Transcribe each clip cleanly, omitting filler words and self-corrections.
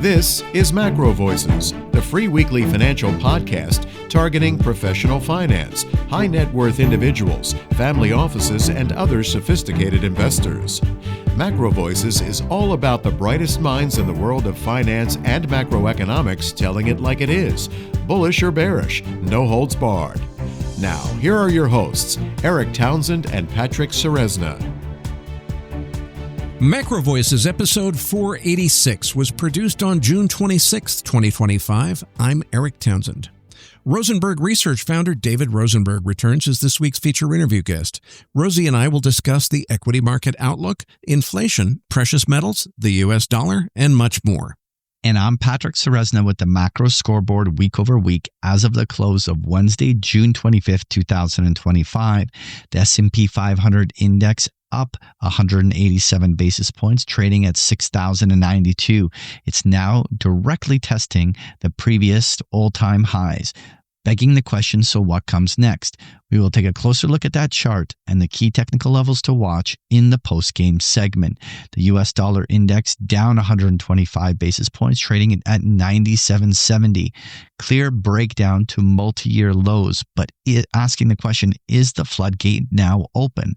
This is MacroVoices, the free weekly financial podcast targeting professional finance, high net worth individuals, family offices, and other sophisticated investors. MacroVoices is all about the brightest minds in the world of finance and macroeconomics telling it like it is, bullish or bearish, no holds barred. Now, here are your hosts, Eric Townsend and Patrick Serezna. MacroVoices episode 486 was produced on June 26, 2025. I'm Eric Townsend. Rosenberg Research founder David Rosenberg returns as this week's feature interview guest. Rosie and I will discuss the equity market outlook, inflation, precious metals, the U.S. dollar, and much more. And I'm Patrick Serezna with the Macro Scoreboard week over week as of the close of Wednesday, June 25th, 2025. The S&P 500 index up 187 basis points, trading at 6,092. It's now directly testing the previous all-time highs. Begging the question, so what comes next? We will take a closer look at that chart and the key technical levels to watch in the post-game segment. The U.S. dollar index down 125 basis points, trading at 97.70. Clear breakdown to multi-year lows, but asking the question, is the floodgate now open?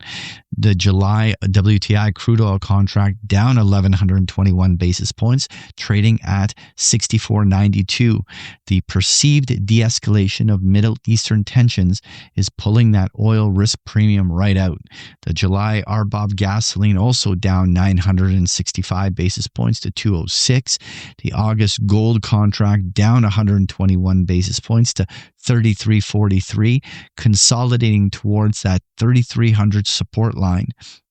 The July WTI crude oil contract down 1,121 basis points, trading at 64.92. The perceived de-escalation of Middle Eastern tensions is pulling that oil risk premium right out. The July RBOB gasoline also down 965 basis points to 206. The August gold contract down 121 basis points to 33.43, consolidating towards that 3,300 support line.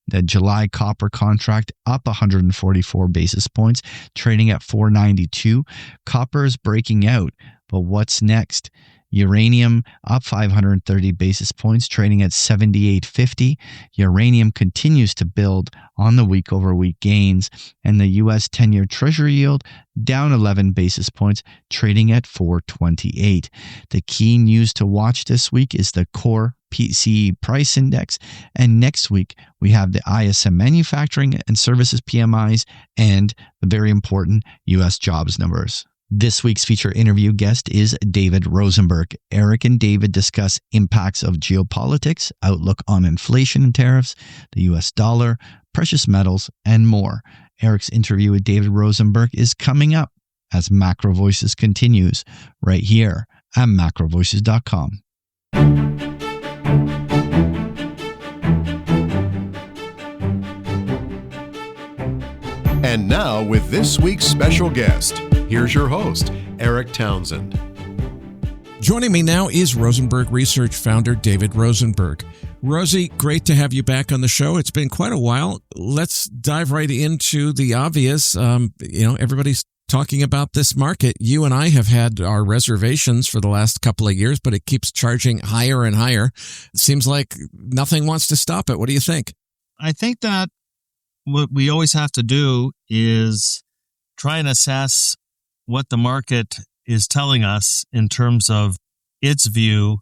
The July copper contract up 144 basis points, trading at 492. Copper is breaking out, but what's next? Uranium up 530 basis points, trading at 78.50. Uranium continues to build on the week-over-week gains, and the U.S. 10-year Treasury yield down 11 basis points, trading at 4.28. The key news to watch this week is the core PCE price index, and next week we have the ISM manufacturing and services PMIs and the very important U.S. jobs numbers. This week's feature interview guest is David Rosenberg. Eric and David discuss impacts of geopolitics, outlook on inflation and tariffs, the U.S. dollar, precious metals, and more. Eric's interview with David Rosenberg is coming up as MacroVoices continues right here at MacroVoices.com. And now, with this week's special guest, here's your host, Eric Townsend. Joining me now is Rosenberg Research founder David Rosenberg. Rosie, great to have you back on the show. It's been quite a while. Let's dive right into the obvious. Everybody's talking about this market. You and I have had our reservations for the last couple of years, but it keeps charging higher and higher. It seems like nothing wants to stop it. What do you think? I think that what we always have to do is try and assess what the market is telling us in terms of its view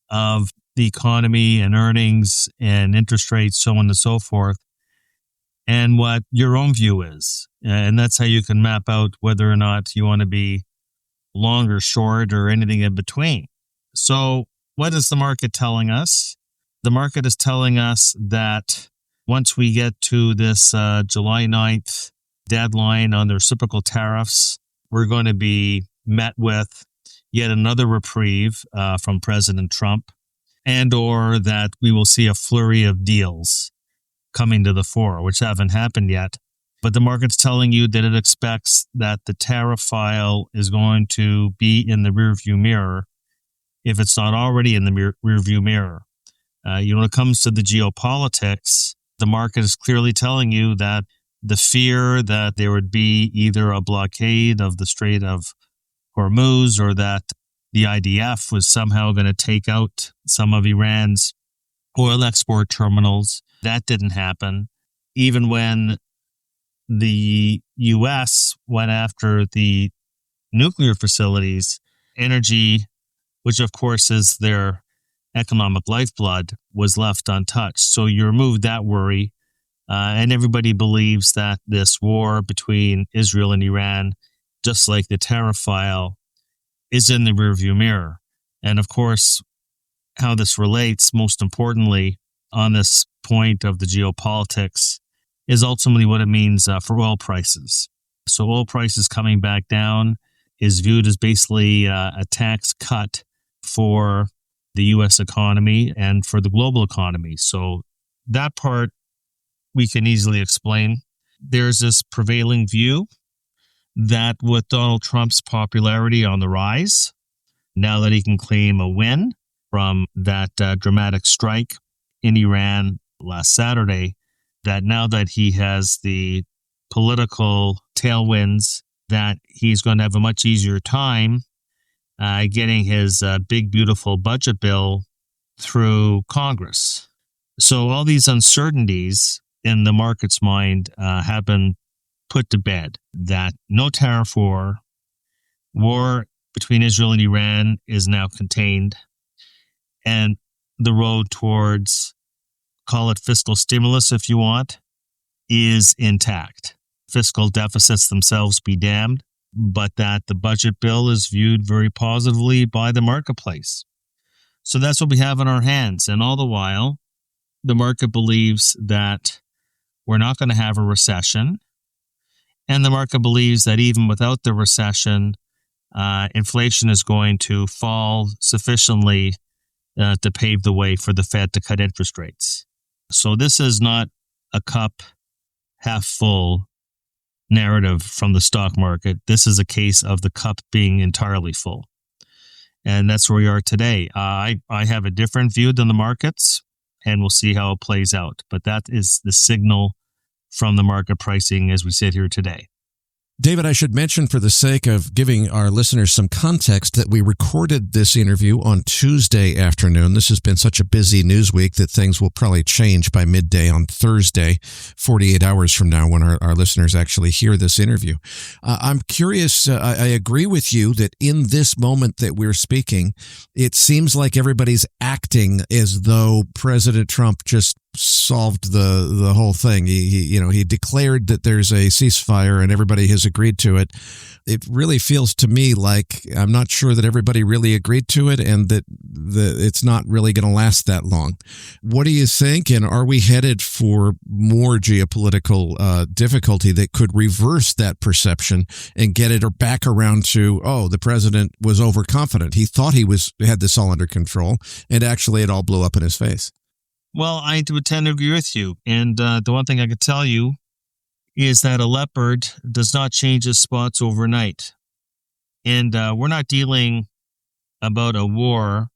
of the economy and earnings and interest rates, so on and so forth, and what your own view is. And that's how you can map out whether or not you want to be long or short or anything in between. So what is the market telling us? The market is telling us that once we get to this July 9th deadline on the reciprocal tariffs, we're going to be met with yet another reprieve from President Trump, and or that we will see a flurry of deals coming to the fore, which haven't happened yet. But the market's telling you that it expects that the tariff file is going to be in the rearview mirror, if it's not already in the rearview mirror. When it comes to the geopolitics, the market is clearly telling you that the fear that there would be either a blockade of the Strait of Hormuz or that the IDF was somehow going to take out some of Iran's oil export terminals. That didn't happen. Even when the U.S. went after the nuclear facilities, energy, which of course is their economic lifeblood, was left untouched. So you remove that worry, and everybody believes that this war between Israel and Iran just like the tariff file, is in the rearview mirror. And of course, how this relates, most importantly, on this point of the geopolitics, is ultimately what it means for oil prices. So oil prices coming back down is viewed as basically a tax cut for the U.S. economy and for the global economy. So that part we can easily explain. There's this prevailing view that with Donald Trump's popularity on the rise, now that he can claim a win from that dramatic strike in Iran last Saturday, that now that he has the political tailwinds, that he's going to have a much easier time getting his big, beautiful budget bill through Congress. So all these uncertainties in the market's mind have been put to bed, that no tariff war between Israel and Iran is now contained, and the road towards, call it fiscal stimulus if you want, is intact. Fiscal deficits themselves be damned, but that the budget bill is viewed very positively by the marketplace. So that's what we have in our hands. And all the while, the market believes that we're not going to have a recession. And the market believes that even without the recession, inflation is going to fall sufficiently to pave the way for the Fed to cut interest rates. So this is not a cup half full narrative from the stock market. This is a case of the cup being entirely full. And that's where we are today. I have a different view than the markets, and we'll see how it plays out. But that is the signal from the market pricing as we sit here today. David, I should mention for the sake of giving our listeners some context that we recorded this interview on Tuesday afternoon. This has been such a busy news week that things will probably change by midday on Thursday, 48 hours from now when our listeners actually hear this interview. I'm curious, I agree with you that in this moment that we're speaking, it seems like everybody's acting as though President Trump just solved the whole thing. He declared that there's a ceasefire and everybody has agreed to it. It really feels to me like I'm not sure that everybody really agreed to it and that it's not really going to last that long. What do you think? And are we headed for more geopolitical difficulty that could reverse that perception and get it back around to, the president was overconfident. He thought he had this all under control, and actually it all blew up in his face. Well, I would tend to agree with you. And the one thing I could tell you is that a leopard does not change its spots overnight. And we're not dealing about a war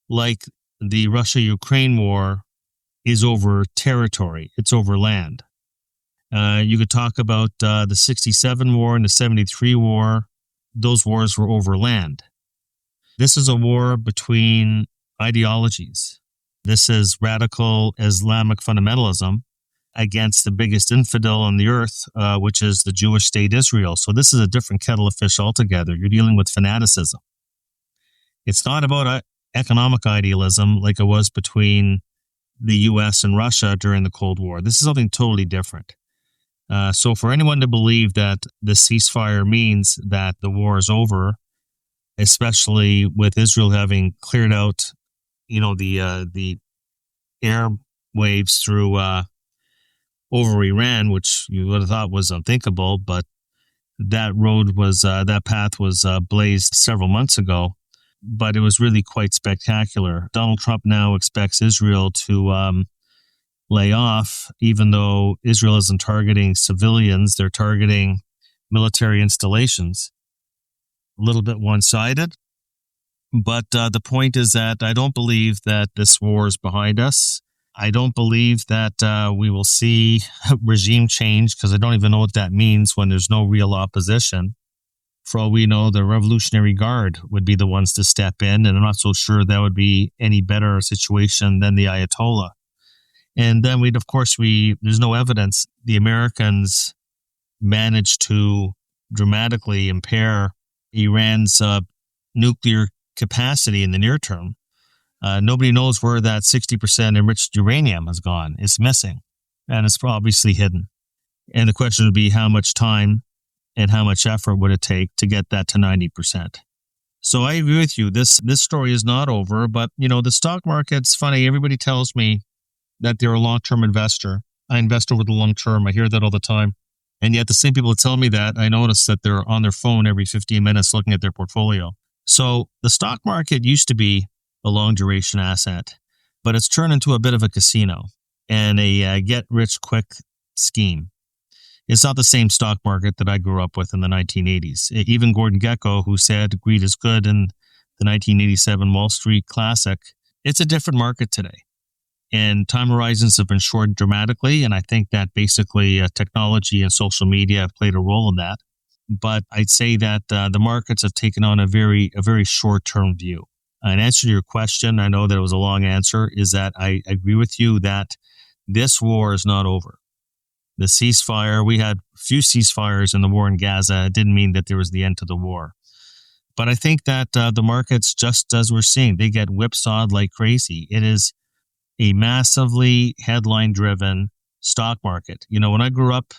like the Russia-Ukraine war is over territory. It's over land. You could talk about the 67 war and the 73 war. Those wars were over land. This is a war between ideologies. This is radical Islamic fundamentalism against the biggest infidel on the earth, which is the Jewish state Israel. So this is a different kettle of fish altogether. You're dealing with fanaticism. It's not about economic idealism like it was between the U.S. and Russia during the Cold War. This is something totally different. So for anyone to believe that the ceasefire means that the war is over, especially with Israel having cleared out the airwaves through over Iran, which you would have thought was unthinkable, but that path was blazed several months ago. But it was really quite spectacular. Donald Trump now expects Israel to lay off, even though Israel isn't targeting civilians; they're targeting military installations. A little bit one-sided. But the point is that I don't believe that this war is behind us. I don't believe that we will see regime change, because I don't even know what that means when there's no real opposition. For all we know, the Revolutionary Guard would be the ones to step in, and I'm not so sure that would be any better situation than the Ayatollah. And then there's no evidence the Americans managed to dramatically impair Iran's nuclear capacity in the near term. Nobody knows where that 60% enriched uranium has gone. It's missing, and it's obviously hidden. And the question would be how much time and how much effort would it take to get that to 90%. So I agree with you. This story is not over, but the stock market's funny. Everybody tells me that they're a long-term investor. I invest over the long term. I hear that all the time. And yet the same people that tell me that, I notice that they're on their phone every 15 minutes looking at their portfolio. So the stock market used to be a long duration asset, but it's turned into a bit of a casino and a get-rich-quick scheme. It's not the same stock market that I grew up with in the 1980s. Even Gordon Gekko, who said greed is good in the 1987 Wall Street Classic, it's a different market today. And time horizons have been shortened dramatically, and I think that basically technology and social media have played a role in that. But I'd say that the markets have taken on a very short-term view. In answer to your question, I know that it was a long answer, is that I agree with you that this war is not over. The ceasefire, we had a few ceasefires in the war in Gaza. It didn't mean that there was the end to the war. But I think that the markets, just as we're seeing, they get whipsawed like crazy. It is a massively headline-driven stock market. When I grew up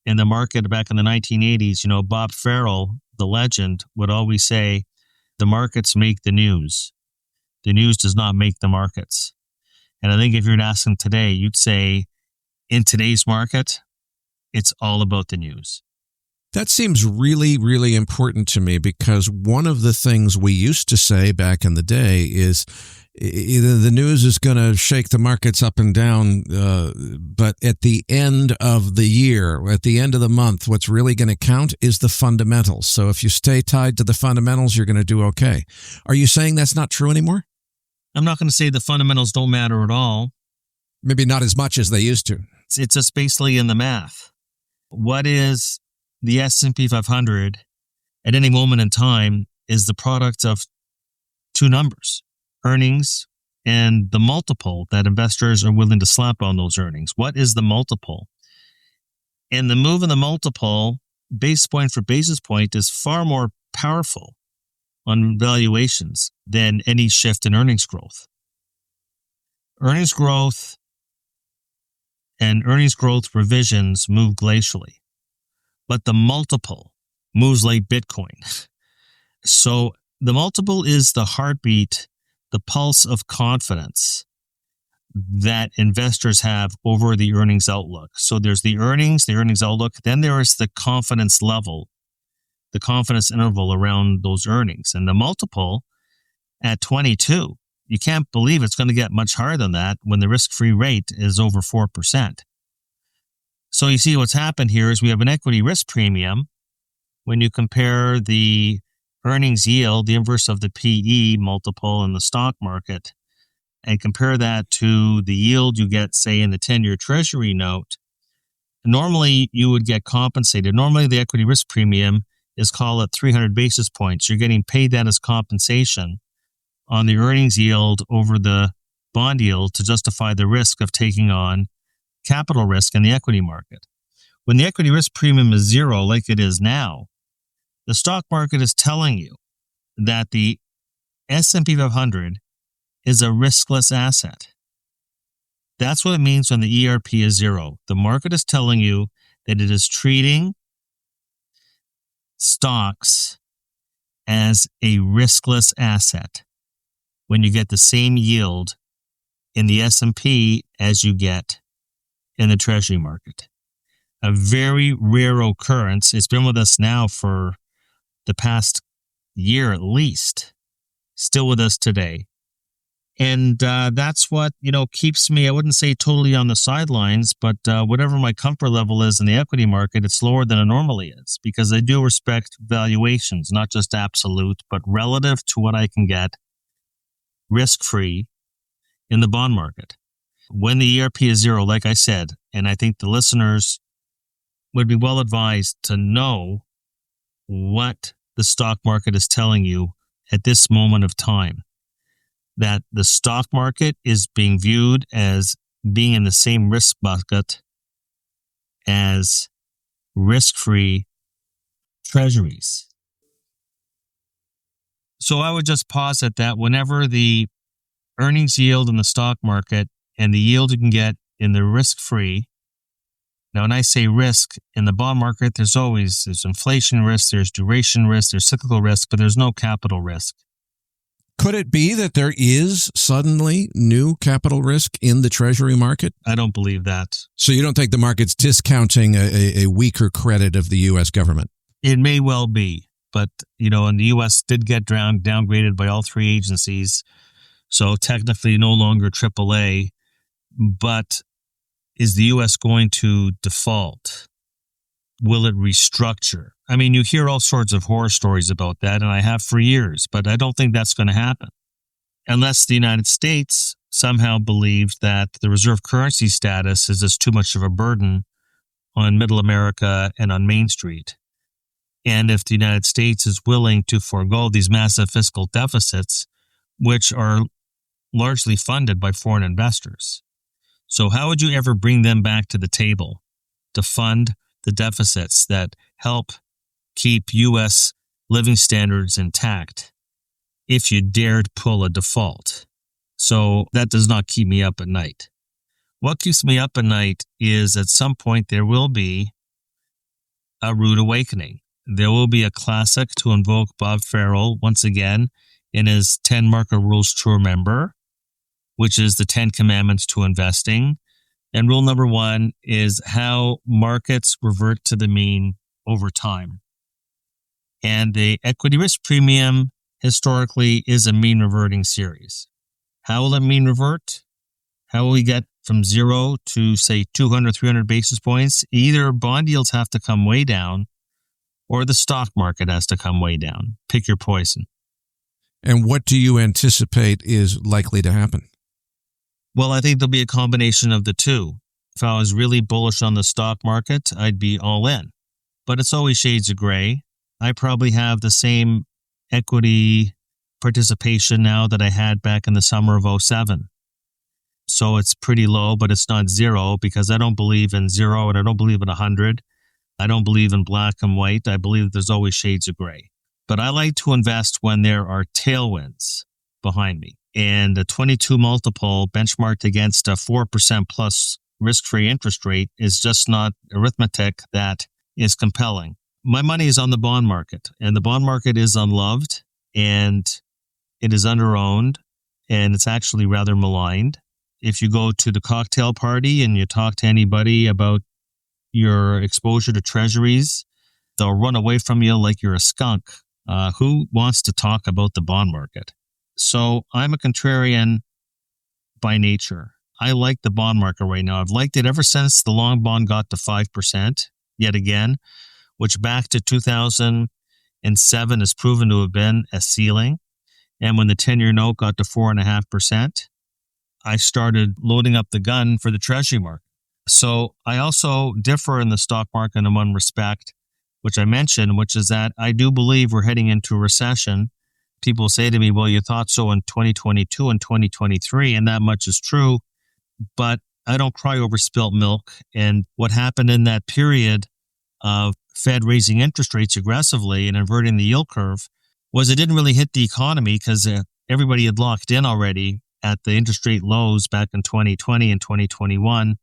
in the market back in the 1980s, Bob Farrell, the legend, would always say, the markets make the news. The news does not make the markets. And I think if you were to ask him today, you'd say, in today's market, it's all about the news. That seems really, really important to me, because one of the things we used to say back in the day is either the news is going to shake the markets up and down, but at the end of the year, at the end of the month, what's really going to count is the fundamentals. So if you stay tied to the fundamentals, you're going to do okay. Are you saying that's not true anymore? I'm not going to say the fundamentals don't matter at all. Maybe not as much as they used to. It's just basically in the math. What is the S&P 500 at any moment in time is the product of two numbers, earnings and the multiple that investors are willing to slap on those earnings. What is the multiple? And the move in the multiple, basis point for basis point, is far more powerful on valuations than any shift in earnings growth. Earnings growth and earnings growth revisions move glacially, but the multiple moves like Bitcoin. So the multiple is the heartbeat, the pulse of confidence that investors have over the earnings outlook. So there's the earnings outlook, then there is the confidence level, the confidence interval around those earnings. And the multiple at 22, you can't believe it's going to get much higher than that when the risk-free rate is over 4%. So you see what's happened here is we have an equity risk premium when you compare the earnings yield, the inverse of the PE multiple in the stock market, and compare that to the yield you get, say, in the 10-year treasury note. Normally, you would get compensated. Normally, the equity risk premium is called at 300 basis points. You're getting paid that as compensation on the earnings yield over the bond yield to justify the risk of taking on capital risk in the equity market. When the equity risk premium is zero, like it is now, the stock market is telling you that the S&P 500 is a riskless asset. That's what it means when the ERP is zero. The market is telling you that it is treating stocks as a riskless asset when you get the same yield in the S&P as you get in the treasury market. A very rare occurrence. It's been with us now for the past year at least, still with us today. And that's what, keeps me, I wouldn't say totally on the sidelines, but whatever my comfort level is in the equity market, it's lower than it normally is, because I do respect valuations, not just absolute, but relative to what I can get risk-free in the bond market. When the ERP is zero, like I said, and I think the listeners would be well advised to know what the stock market is telling you at this moment of time, that the stock market is being viewed as being in the same risk bucket as risk-free treasuries. So I would just posit that whenever the earnings yield in the stock market and the yield you can get in the risk-free Now, when I say risk in the bond market, there's inflation risk, there's duration risk, there's cyclical risk, but there's no capital risk. Could it be that there is suddenly new capital risk in the Treasury market? I don't believe that. So you don't think the market's discounting a weaker credit of the U.S. government? It may well be, but, and the U.S. did get downgraded by all three agencies, so technically no longer AAA, but is the U.S. going to default? Will it restructure? I mean, you hear all sorts of horror stories about that, and I have for years, but I don't think that's going to happen. Unless the United States somehow believes that the reserve currency status is just too much of a burden on Middle America and on Main Street. And if the United States is willing to forego these massive fiscal deficits, which are largely funded by foreign investors. So how would you ever bring them back to the table to fund the deficits that help keep U.S. living standards intact if you dared pull a default? So that does not keep me up at night. What keeps me up at night is at some point there will be a rude awakening. There will be a classic to invoke Bob Farrell once again in his 10 market rules to remember, which is the 10 commandments to investing. And rule number 1 is how markets revert to the mean over time. And the equity risk premium historically is a mean reverting series. How will it mean revert? How will we get from 0 to, say, 200, 300 basis points? Either bond yields have to come way down or the stock market has to come way down. Pick your poison. And what do you anticipate is likely to happen? Well, I think there'll be a combination of the two. If I was really bullish on the stock market, I'd be all in. But it's always shades of gray. I probably have the same equity participation now that I had back in the summer of 2007. So it's pretty low, but it's not zero because I don't believe in 0 and I don't believe in 100. I don't believe in black and white. I believe that there's always shades of gray. But I like to invest when there are tailwinds behind me. And a 22 multiple benchmarked against a 4% plus risk-free interest rate is just not arithmetic that is compelling. My money is on the bond market, and the bond market is unloved, and it is underowned, and it's actually rather maligned. If you go to the cocktail party and you talk to anybody about your exposure to treasuries, they'll run away from you like you're a skunk. Who wants to talk about the bond market? So I'm a contrarian by nature. I like the bond market right now. I've liked it ever since the long bond got to 5%, yet again, which back to 2007 has proven to have been a ceiling. And when the 10-year note got to 4.5%, I started loading up the gun for the treasury market. So I also differ in the stock market in one respect, which I mentioned, which is that I do believe we're heading into a recession. People say to me, well, you thought so in 2022 and 2023, and that much is true, but I don't cry over spilt milk. And what happened in that period of Fed raising interest rates aggressively and inverting the yield curve was it didn't really hit the economy because everybody had locked in already at the interest rate lows back in 2020 and 2021.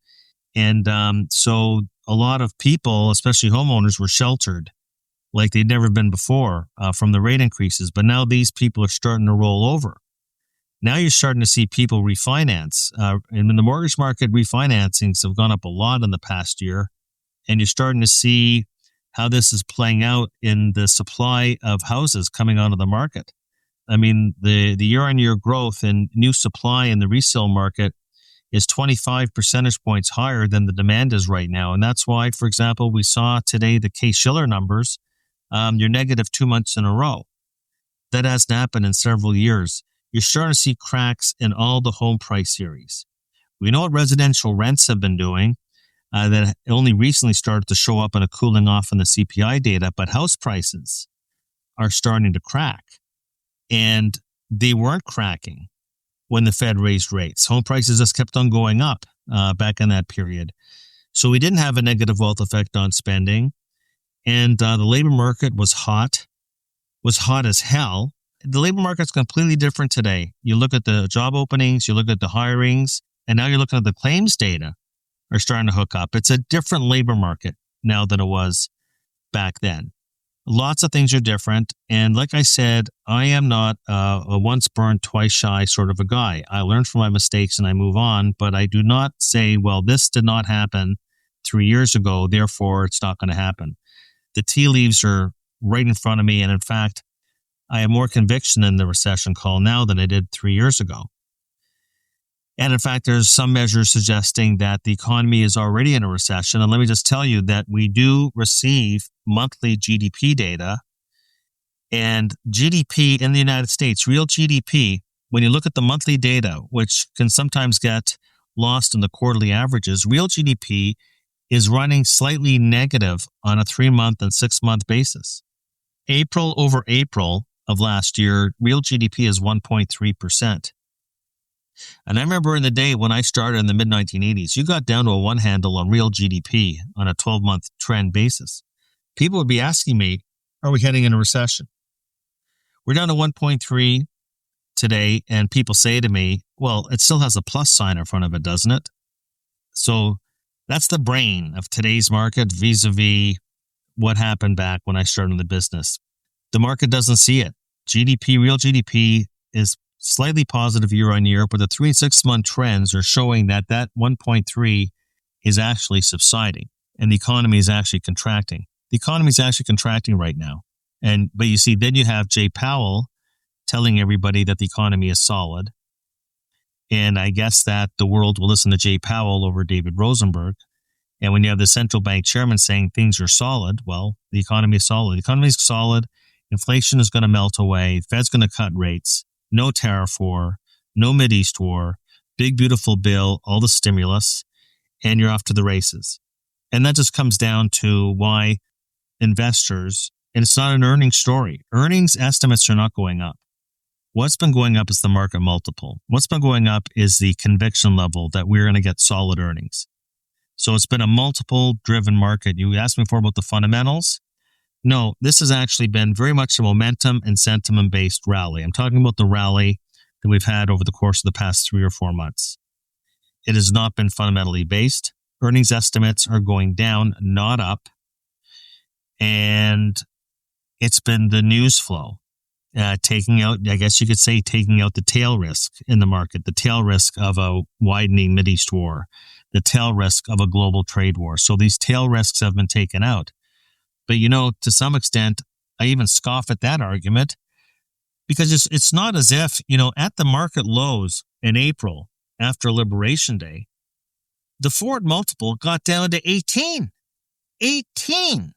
And so a lot of people, especially homeowners, were sheltered like they'd never been before from the rate increases. But now these people are starting to roll over. Now you're starting to see people refinance. And in the mortgage market, refinancings have gone up a lot in the past year. And you're starting to see how this is playing out in the supply of houses coming onto the market. I mean, the year-on-year growth in new supply in the resale market is 25 percentage points higher than the demand is right now. And that's why, for example, we saw today the Case-Shiller numbers. You're negative 2 months in a row. That hasn't happened in several years. You're starting to see cracks in all the home price series. We know what residential rents have been doing. That only recently started to show up in a cooling off in the CPI data, but house prices are starting to crack. And they weren't cracking when the Fed raised rates. Home prices just kept on going up back in that period. So we didn't have a negative wealth effect on spending. And the labor market was hot as hell. The labor market's completely different today. You look at the job openings, you look at the hirings, and now you're looking at the claims data. are starting to hook up. It's a different labor market now than it was back then. Lots of things are different. And like I said, I am not a once burned, twice shy sort of a guy. I learn from my mistakes and I move on, but I do not say, well, this did not happen 3 years ago, therefore it's not going to happen. The tea leaves are right in front of me. And in fact, I have more conviction in the recession call now than I did 3 years ago. And in fact, there's some measures suggesting that the economy is already in a recession. And let me just tell you that we do receive monthly GDP data. And GDP in the United States, real GDP, when you look at the monthly data, which can sometimes get lost in the quarterly averages, real GDP is running slightly negative on a 3-month and 6-month basis. April over April of last year, real GDP is 1.3%. And I remember in the day when I started in the mid-1980s, you got down to a one handle on real GDP on a 12-month trend basis. People would be asking me, are we heading into a recession? We're down to 1.3 today, and people say to me, well, it still has a plus sign in front of it, doesn't it? So that's the brain of today's market vis-a-vis what happened back when I started in the business. The market doesn't see it. GDP, real GDP is slightly positive year on year, but the 3 and 6 month trends are showing that 1.3 is actually subsiding and the economy is actually contracting. The economy is actually contracting right now. But you see, then you have Jay Powell telling everybody that the economy is solid. And I guess that the world will listen to Jay Powell over David Rosenberg. And when you have the central bank chairman saying things are solid, well, the economy is solid. The economy is solid. Inflation is going to melt away. Fed's going to cut rates. No tariff war, no Mideast war, big, beautiful bill, all the stimulus, and you're off to the races. And that just comes down to why investors, and it's not an earnings story. Earnings estimates are not going up. What's been going up is the market multiple. What's been going up is the conviction level that we're going to get solid earnings. So it's been a multiple-driven market. You asked me before about the fundamentals. No, this has actually been very much a momentum and sentiment-based rally. I'm talking about the rally that we've had over the course of the past 3 or 4 months. It has not been fundamentally based. Earnings estimates are going down, not up. And it's been the news flow, taking out the tail risk in the market, the tail risk of a widening Mideast war, the tail risk of a global trade war. So these tail risks have been taken out. But, to some extent, I even scoff at that argument because it's not as if, at the market lows in April after Liberation Day, the forward multiple got down to 18. 18.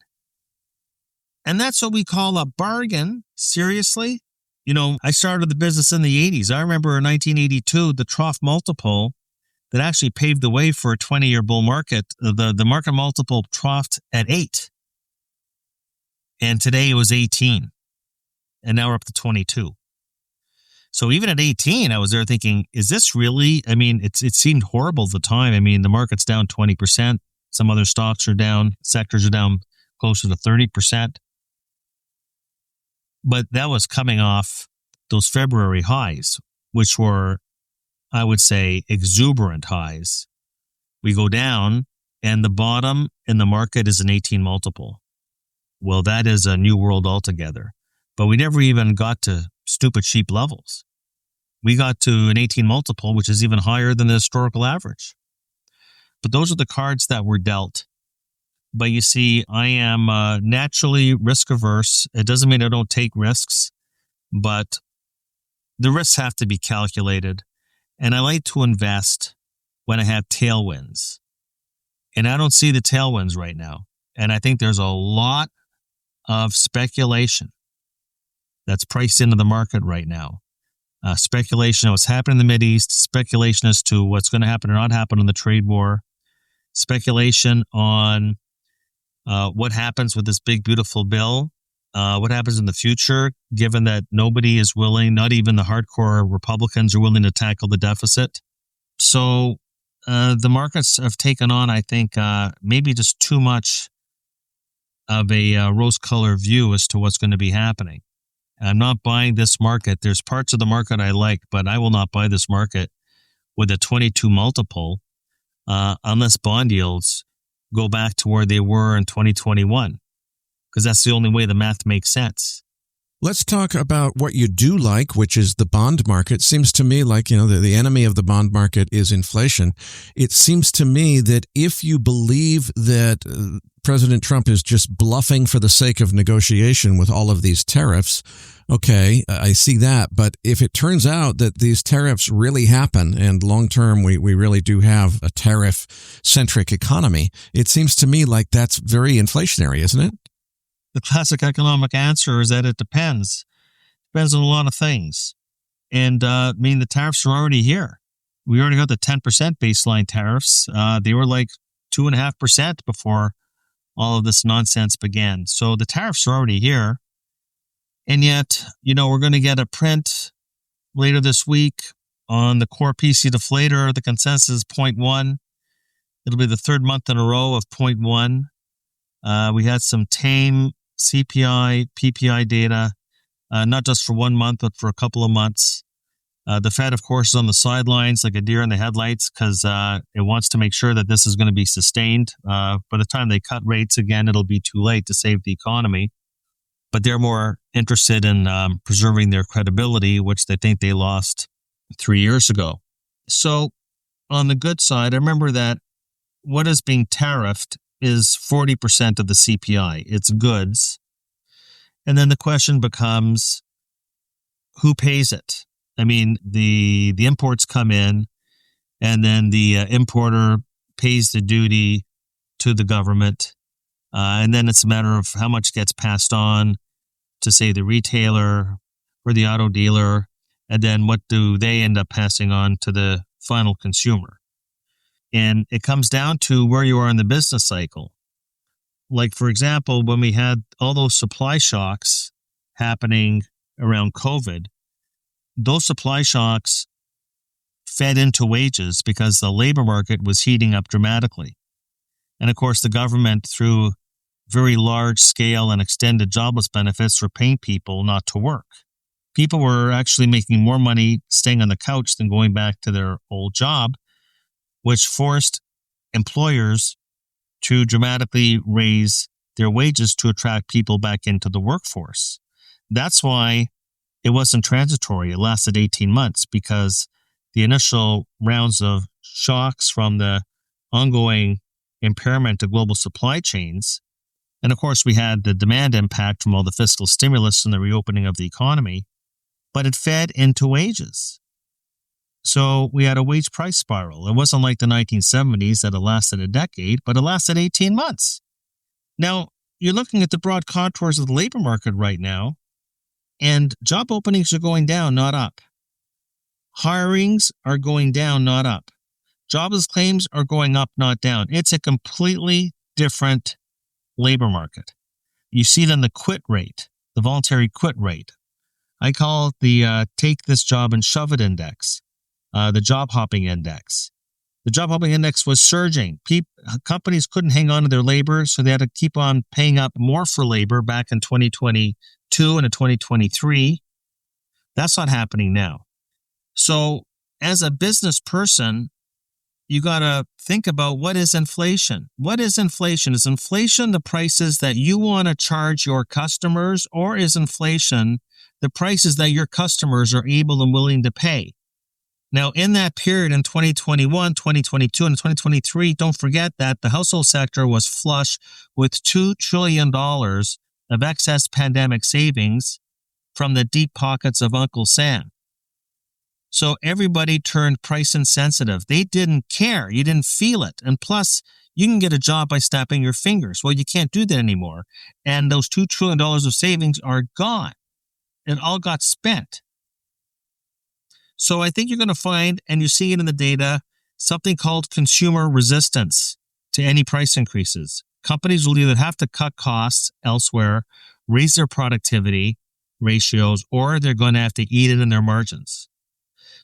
And that's what we call a bargain. Seriously? I started the business in the 80s. I remember in 1982, the trough multiple that actually paved the way for a 20-year bull market, the market multiple troughed at 8. And today it was 18. And now we're up to 22. So even at 18, I was there thinking, is this really, it seemed horrible at the time. The market's down 20%. Some other stocks are down. Sectors are down closer to 30%. But that was coming off those February highs, which were, I would say, exuberant highs. We go down and the bottom in the market is an 18 multiple. Well, that is a new world altogether. But we never even got to stupid cheap levels. We got to an 18 multiple, which is even higher than the historical average. But those are the cards that were dealt. But you see, I am naturally risk averse. It doesn't mean I don't take risks, but the risks have to be calculated. And I like to invest when I have tailwinds. And I don't see the tailwinds right now. And I think there's a lot of speculation that's priced into the market right now. Speculation of what's happening in the Mideast, speculation as to what's going to happen or not happen in the trade war, speculation on what happens with this big, beautiful bill, what happens in the future, given that nobody is willing, not even the hardcore Republicans are willing to tackle the deficit. So the markets have taken on, I think, maybe just too much of a rose-colored view as to what's going to be happening. I'm not buying this market. There's parts of the market I like, but I will not buy this market with a 22 multiple unless bond yields go back to where they were in 2021, because that's the only way the math makes sense. Let's talk about what you do like, which is the bond market. Seems to me like, the enemy of the bond market is inflation. It seems to me that if you believe that President Trump is just bluffing for the sake of negotiation with all of these tariffs, okay, I see that. But if it turns out that these tariffs really happen and long term we really do have a tariff-centric economy, it seems to me like that's very inflationary, isn't it? The classic economic answer is that it depends. Depends on a lot of things. And the tariffs are already here. We already got the 10% baseline tariffs. They were like 2.5% before all of this nonsense began. So the tariffs are already here. And yet, we're going to get a print later this week on the core PC deflator. The consensus is 0.1. It'll be the third month in a row of 0.1. We had some tame CPI, PPI data, not just for 1 month, but for a couple of months. The Fed, of course, is on the sidelines like a deer in the headlights because it wants to make sure that this is going to be sustained. By the time they cut rates again, it'll be too late to save the economy. But they're more interested in preserving their credibility, which they think they lost 3 years ago. So on the good side, I remember that what is being tariffed is 40% of the CPI. It's goods. And then the question becomes, who pays it? The imports come in, and then the importer pays the duty to the government. And then it's a matter of how much gets passed on to, say, the retailer or the auto dealer. And then what do they end up passing on to the final consumer? And it comes down to where you are in the business cycle. Like, for example, when we had all those supply shocks happening around COVID, those supply shocks fed into wages because the labor market was heating up dramatically. And of course, the government, through very large scale and extended jobless benefits, were paying people not to work. People were actually making more money staying on the couch than going back to their old job, which forced employers to dramatically raise their wages to attract people back into the workforce. That's why it wasn't transitory. It lasted 18 months because the initial rounds of shocks from the ongoing impairment of global supply chains, and of course we had the demand impact from all the fiscal stimulus and the reopening of the economy, but it fed into wages. So we had a wage price spiral. It wasn't like the 1970s that it lasted a decade, but it lasted 18 months. Now, you're looking at the broad contours of the labor market right now, and job openings are going down, not up. Hirings are going down, not up. Jobless claims are going up, not down. It's a completely different labor market. You see it in the quit rate, the voluntary quit rate. I call it the take this job and shove it index. The job hopping index. The job hopping index was surging. Companies couldn't hang on to their labor, so they had to keep on paying up more for labor back in 2022 and in 2023. That's not happening now. So as a business person, you got to think about, what is inflation? What is inflation? Is inflation the prices that you want to charge your customers, or is inflation the prices that your customers are able and willing to pay? Now, in that period in 2021, 2022, and 2023, don't forget that the household sector was flush with $2 trillion of excess pandemic savings from the deep pockets of Uncle Sam. So everybody turned price insensitive. They didn't care. You didn't feel it. And plus, you can get a job by snapping your fingers. Well, you can't do that anymore. And those $2 trillion of savings are gone. It all got spent. So I think you're going to find, and you see it in the data, something called consumer resistance to any price increases. Companies will either have to cut costs elsewhere, raise their productivity ratios, or they're going to have to eat it in their margins.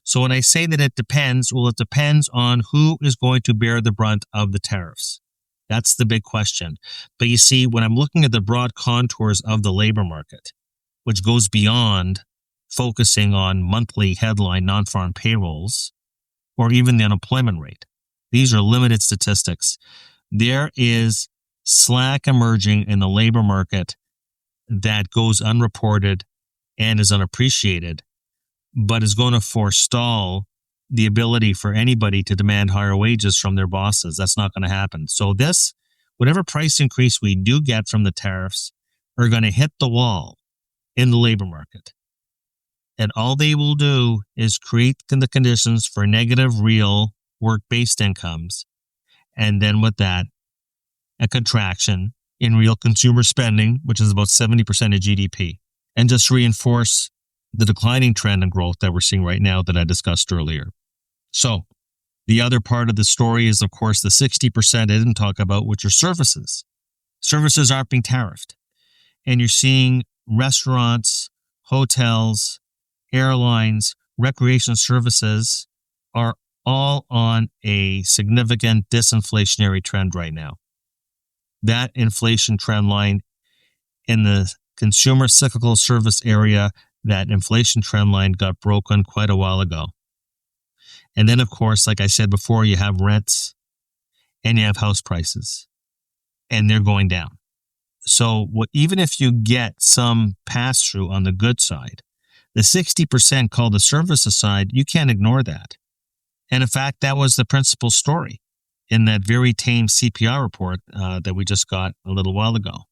So when I say that it depends, well, it depends on who is going to bear the brunt of the tariffs. That's the big question. But you see, when I'm looking at the broad contours of the labor market, which goes beyond focusing on monthly headline non-farm payrolls or even the unemployment rate, These are limited statistics. There is slack emerging in the labor market that goes unreported and is unappreciated, but is going to forestall the ability for anybody to demand higher wages from their bosses. That's not going to happen. So whatever price increase we do get from the tariffs are going to hit the wall in the labor market. And all they will do is create the conditions for negative real work-based incomes. And then with that, a contraction in real consumer spending, which is about 70% of GDP, and just reinforce the declining trend in growth that we're seeing right now that I discussed earlier. So the other part of the story is, of course, the 60% I didn't talk about, which are services. Services aren't being tariffed. And you're seeing restaurants, hotels, airlines, recreation services are all on a significant disinflationary trend right now. That inflation trend line in the consumer cyclical service area, that inflation trend line got broken quite a while ago. And then, of course, like I said before, you have rents and you have house prices, and they're going down. So even if you get some pass-through on the good side, the 60% called the services side, you can't ignore that. And in fact, that was the principal story in that very tame CPI report that we just got a little while ago.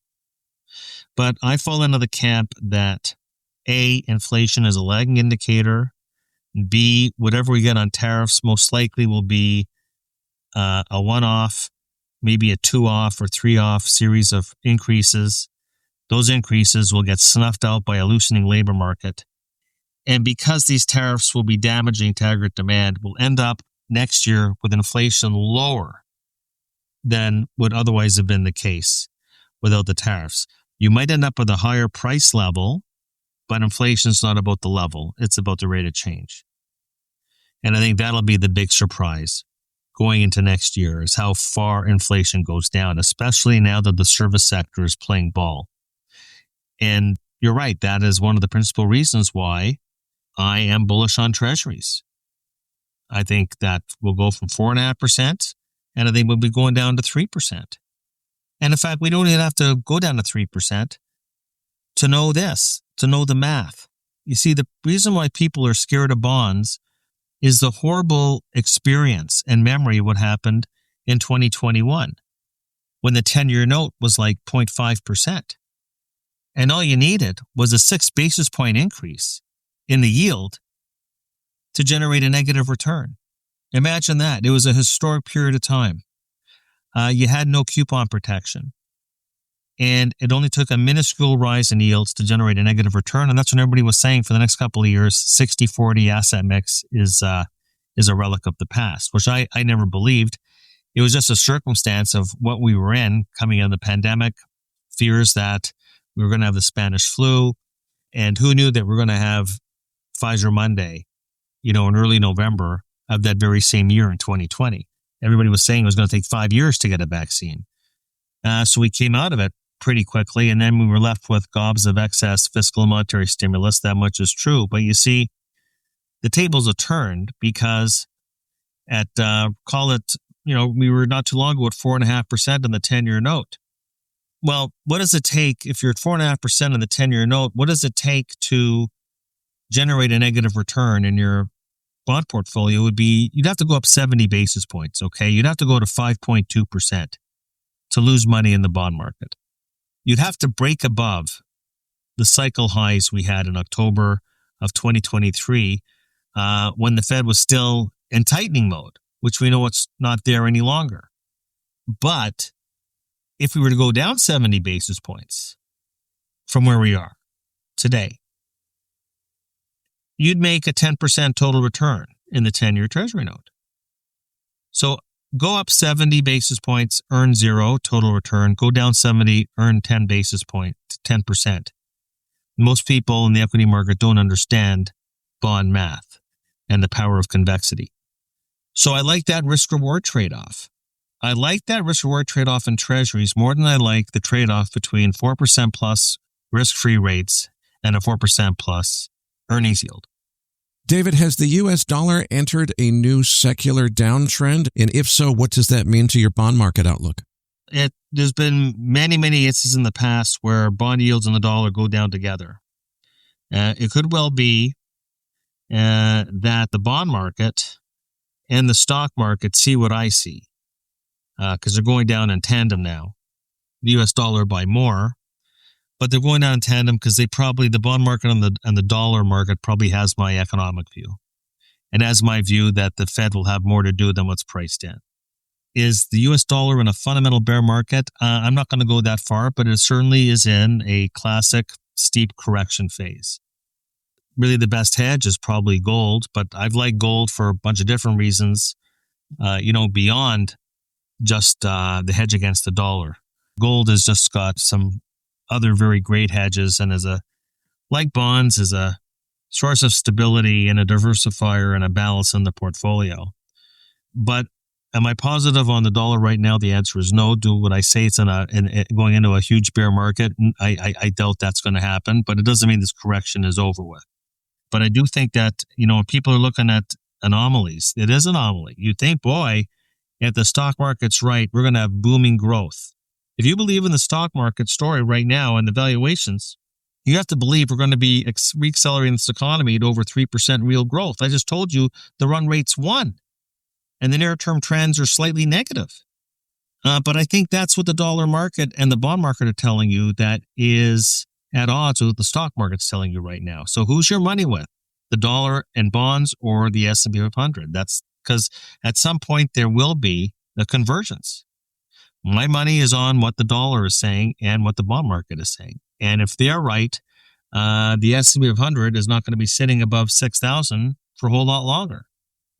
But I fall into the camp that A, inflation is a lagging indicator. B, whatever we get on tariffs most likely will be a one-off, maybe a two-off or three-off series of increases. Those increases will get snuffed out by a loosening labor market. And because these tariffs will be damaging to aggregate demand, we'll end up next year with inflation lower than would otherwise have been the case without the tariffs. You might end up with a higher price level, but inflation is not about the level. It's about the rate of change. And I think that'll be the big surprise going into next year, is how far inflation goes down, especially now that the service sector is playing ball. And you're right, that is one of the principal reasons why I am bullish on treasuries. I think that will go from 4.5%, and I think we'll be going down to 3%. And in fact, we don't even have to go down to 3% to know this, to know the math. You see, the reason why people are scared of bonds is the horrible experience and memory of what happened in 2021 when the 10-year note was like 0.5%. And all you needed was a 6 basis point increase in the yield to generate a negative return. Imagine that. It was a historic period of time. You had no coupon protection. And it only took a minuscule rise in yields to generate a negative return. And that's when everybody was saying for the next couple of years, 60-40 asset mix is a relic of the past, which I never believed. It was just a circumstance of what we were in coming out of the pandemic, fears that we were going to have the Spanish flu. And who knew that we're going to have Pfizer Monday, in early November of that very same year in 2020. Everybody was saying it was going to take 5 years to get a vaccine. So we came out of it pretty quickly, and then we were left with gobs of excess fiscal and monetary stimulus. That much is true. But you see, the tables have turned because we were not too long ago at 4.5% on the 10-year note. Well, what does it take if you're at 4.5% on the 10-year note? What does it take to generate a negative return in your bond portfolio? You'd have to go up 70 basis points, okay? You'd have to go to 5.2% to lose money in the bond market. You'd have to break above the cycle highs we had in October of 2023 when the Fed was still in tightening mode, which we know it's not there any longer. But if we were to go down 70 basis points from where we are today, you'd make a 10% total return in the 10-year Treasury note. So go up 70 basis points, earn 0 total return. Go down 70, earn 10 basis points, 10%. Most people in the equity market don't understand bond math and the power of convexity. So I like that risk-reward trade-off. I like that risk-reward trade-off in treasuries more than I like the trade-off between 4% plus risk-free rates and a 4% plus earnings yield. David, has the U.S. dollar entered a new secular downtrend? And if so, what does that mean to your bond market outlook? There's been many instances in the past where bond yields and the dollar go down together. It could well be that the bond market and the stock market see what I see, because they're going down in tandem now. The U.S. dollar by more, but they're going down in tandem because the bond market and the dollar market probably has my economic view, and has my view that the Fed will have more to do than what's priced in. Is the U.S. dollar in a fundamental bear market? I'm not going to go that far, but it certainly is in a classic steep correction phase. Really, the best hedge is probably gold, but I've liked gold for a bunch of different reasons, beyond just the hedge against the dollar. Gold has just got some other very great hedges, and like bonds, is a source of stability and a diversifier and a balance in the portfolio. But am I positive on the dollar right now? The answer is no. Would I say it's going into a huge bear market? I doubt that's going to happen, but it doesn't mean this correction is over with. But I do think that, when people are looking at anomalies, it is an anomaly. You think, boy, if the stock market's right, we're going to have booming growth. If you believe in the stock market story right now and the valuations, you have to believe we're going to be reaccelerating this economy at over 3% real growth. I just told you the run rate's 1%. And the near-term trends are slightly negative. But I think that's what the dollar market and the bond market are telling you, that is at odds with what the stock market's telling you right now. So who's your money with? The dollar and bonds or the S&P 500? That's because at some point there will be a convergence. My money is on what the dollar is saying and what the bond market is saying. And if they're right, the S&P 500 is not going to be sitting above 6,000 for a whole lot longer.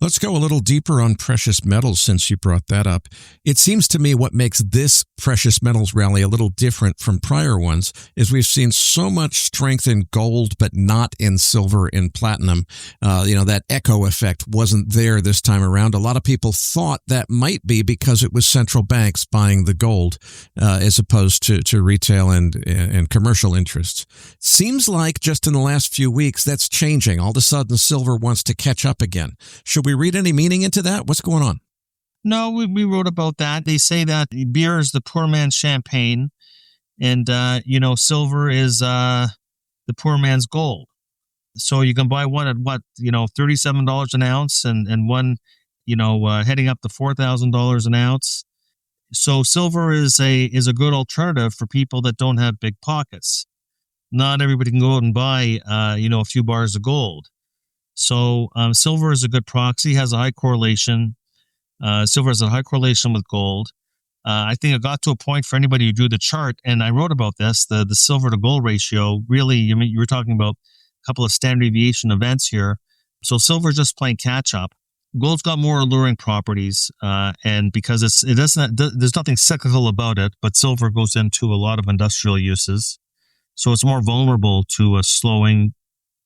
Let's go a little deeper on precious metals since you brought that up. It seems to me what makes this precious metals rally a little different from prior ones is we've seen so much strength in gold, but not in silver and platinum. That echo effect wasn't there this time around. A lot of people thought that might be because it was central banks buying the gold as opposed to retail and commercial interests. Seems like just in the last few weeks that's changing. All of a sudden silver wants to catch up again. Should we read any meaning into that? What's going on? No, we wrote about that. They say that beer is the poor man's champagne, and silver is the poor man's gold. So you can buy one at $37 an ounce, and one, heading up to $4,000 an ounce. So silver is a good alternative for people that don't have big pockets. Not everybody can go out and buy a few bars of gold. So silver is a good proxy, has a high correlation. Silver has a high correlation with gold. I think it got to a point for anybody who drew the chart, and I wrote about this, the silver to gold ratio. Really, you were talking about a couple of standard deviation events here. So silver is just playing catch up. Gold's got more alluring properties, and because there's nothing cyclical about it, but silver goes into a lot of industrial uses. So it's more vulnerable to a slowing